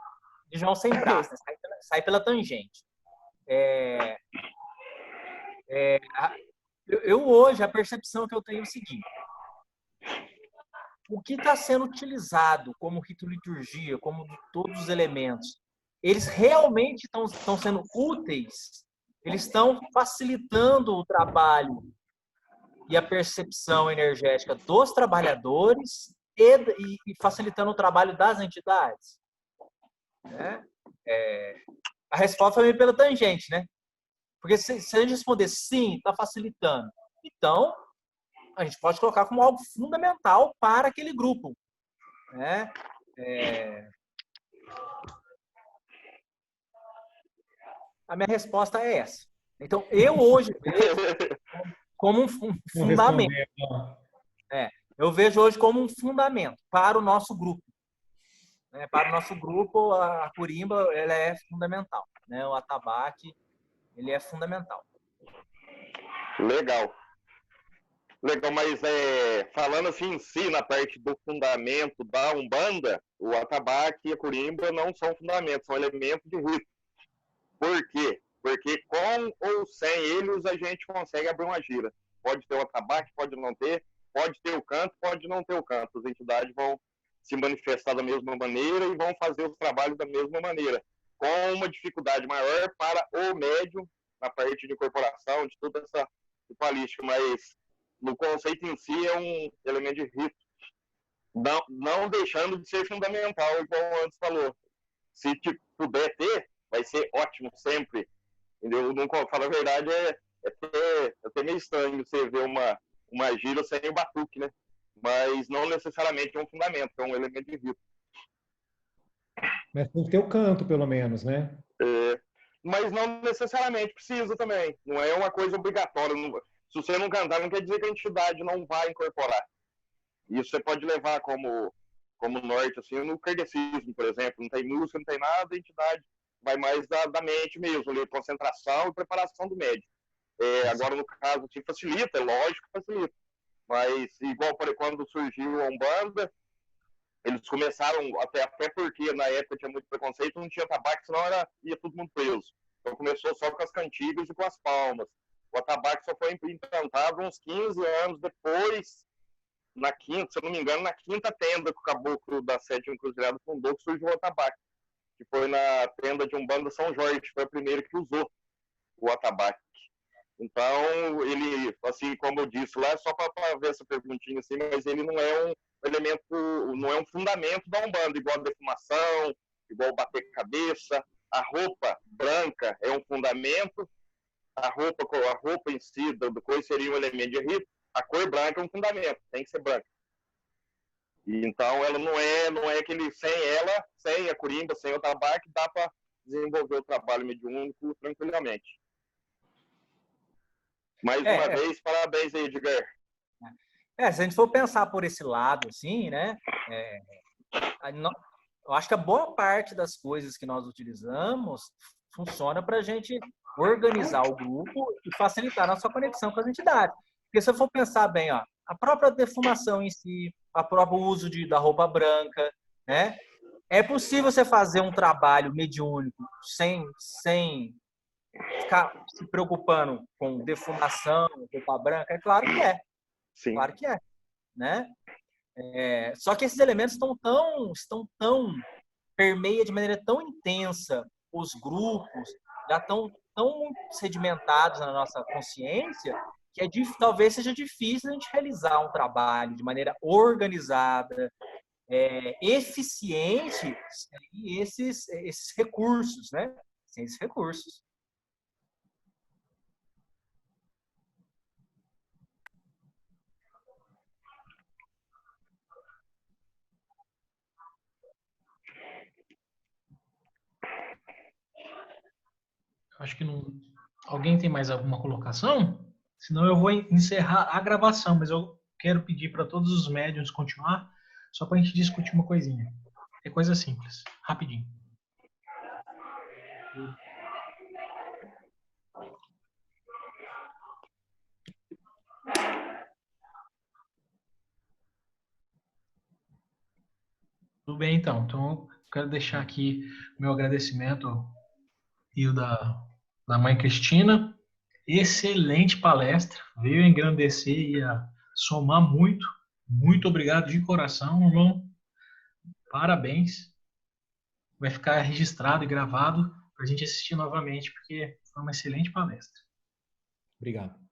João sem braço, né? Sai pela tangente. Eu hoje, a percepção que eu tenho é o seguinte: o que está sendo utilizado como rito-liturgia, como todos os elementos, eles realmente estão sendo úteis? Eles estão facilitando o trabalho e a percepção energética dos trabalhadores e facilitando o trabalho das entidades? Né? A resposta foi pela tangente, né? Porque se a gente responder sim, está facilitando, então a gente pode colocar como algo fundamental para aquele grupo. Né? A minha resposta é essa. Então, eu hoje vejo como um fundamento. Eu vejo hoje como um fundamento para o nosso grupo. Para o nosso grupo, a corimba ela é fundamental. Né? O atabaque ele é fundamental. Legal, mas falando assim em si, na parte do fundamento da Umbanda, o atabaque e a corimba não são fundamentos, são elementos de rito. Por quê? Porque com ou sem eles a gente consegue abrir uma gira. Pode ter o atabaque, pode não ter, pode ter o canto, pode não ter o canto. As entidades vão se manifestar da mesma maneira e vão fazer os trabalhos da mesma maneira, com uma dificuldade maior para o médium na parte de incorporação, de toda essa ritualística, mas no conceito em si é um elemento de rito, não deixando de ser fundamental, igual o Anderson falou. Se puder ter, vai ser ótimo sempre. Entendeu? Não, fala a verdade, é até meio estranho você ver uma gira sem o batuque, né? Mas não necessariamente é um fundamento, é um elemento de rito. Mas tem que ter o canto, pelo menos, né? Mas não necessariamente precisa também. Não é uma coisa obrigatória. Se você não cantar, não quer dizer que a entidade não vai incorporar. Isso você pode levar como norte, assim, no kardecismo, por exemplo. Não tem música, não tem nada, a entidade vai mais da mente mesmo, ali, concentração e preparação do médium. Agora, no caso, assim, facilita, é lógico que facilita. Mas, igual quando surgiu a Umbanda, eles começaram, até porque na época tinha muito preconceito, não tinha tabaco, senão ia todo mundo preso. Então começou só com as cantigas e com as palmas. O atabaque só foi implantado uns 15 anos depois, na quinta, se eu não me engano, na quinta tenda que o caboclo da Sétima Encruzilhada fundou, que surgiu o atabaque, que foi na tenda de Umbanda São Jorge, foi a primeira que usou o atabaque. Então, ele, assim, como eu disse lá, só para ver essa perguntinha assim, mas ele não é um elemento, não é um fundamento da Umbanda, igual a defumação, igual bater cabeça. A roupa branca é um fundamento, a roupa em si, do coisa seria um elemento de rito, a cor branca é um fundamento, tem que ser branca. E, então, ela não é aquele, sem a corimba, sem o tabaco, dá para desenvolver o trabalho mediúnico tranquilamente. Mais uma vez, parabéns aí, Edgar. Se a gente for pensar por esse lado, assim, né? Eu acho que a boa parte das coisas que nós utilizamos funciona para a gente organizar o grupo e facilitar a nossa conexão com as entidades. Porque se eu for pensar bem, ó, a própria defumação em si, o próprio uso da roupa branca, né? É possível você fazer um trabalho mediúnico sem ficar se preocupando com defumação, roupa branca? É claro que é. Sim. Claro que é, né? Só que esses elementos estão tão permeia de maneira tão intensa os grupos, já estão tão sedimentados na nossa consciência que talvez seja difícil a gente realizar um trabalho de maneira organizada, eficiente, sem esses recursos, né? Sem esses recursos. Acho que não. Alguém tem mais alguma colocação? Senão eu vou encerrar a gravação, mas eu quero pedir para todos os médiuns continuar, só para a gente discutir uma coisinha. É coisa simples, rapidinho. Tudo bem, então. Então, eu quero deixar aqui meu agradecimento e o da mãe Cristina. Excelente palestra, veio engrandecer e a somar muito. Muito obrigado de coração, irmão. Parabéns. Vai ficar registrado e gravado para a gente assistir novamente, porque foi uma excelente palestra. Obrigado.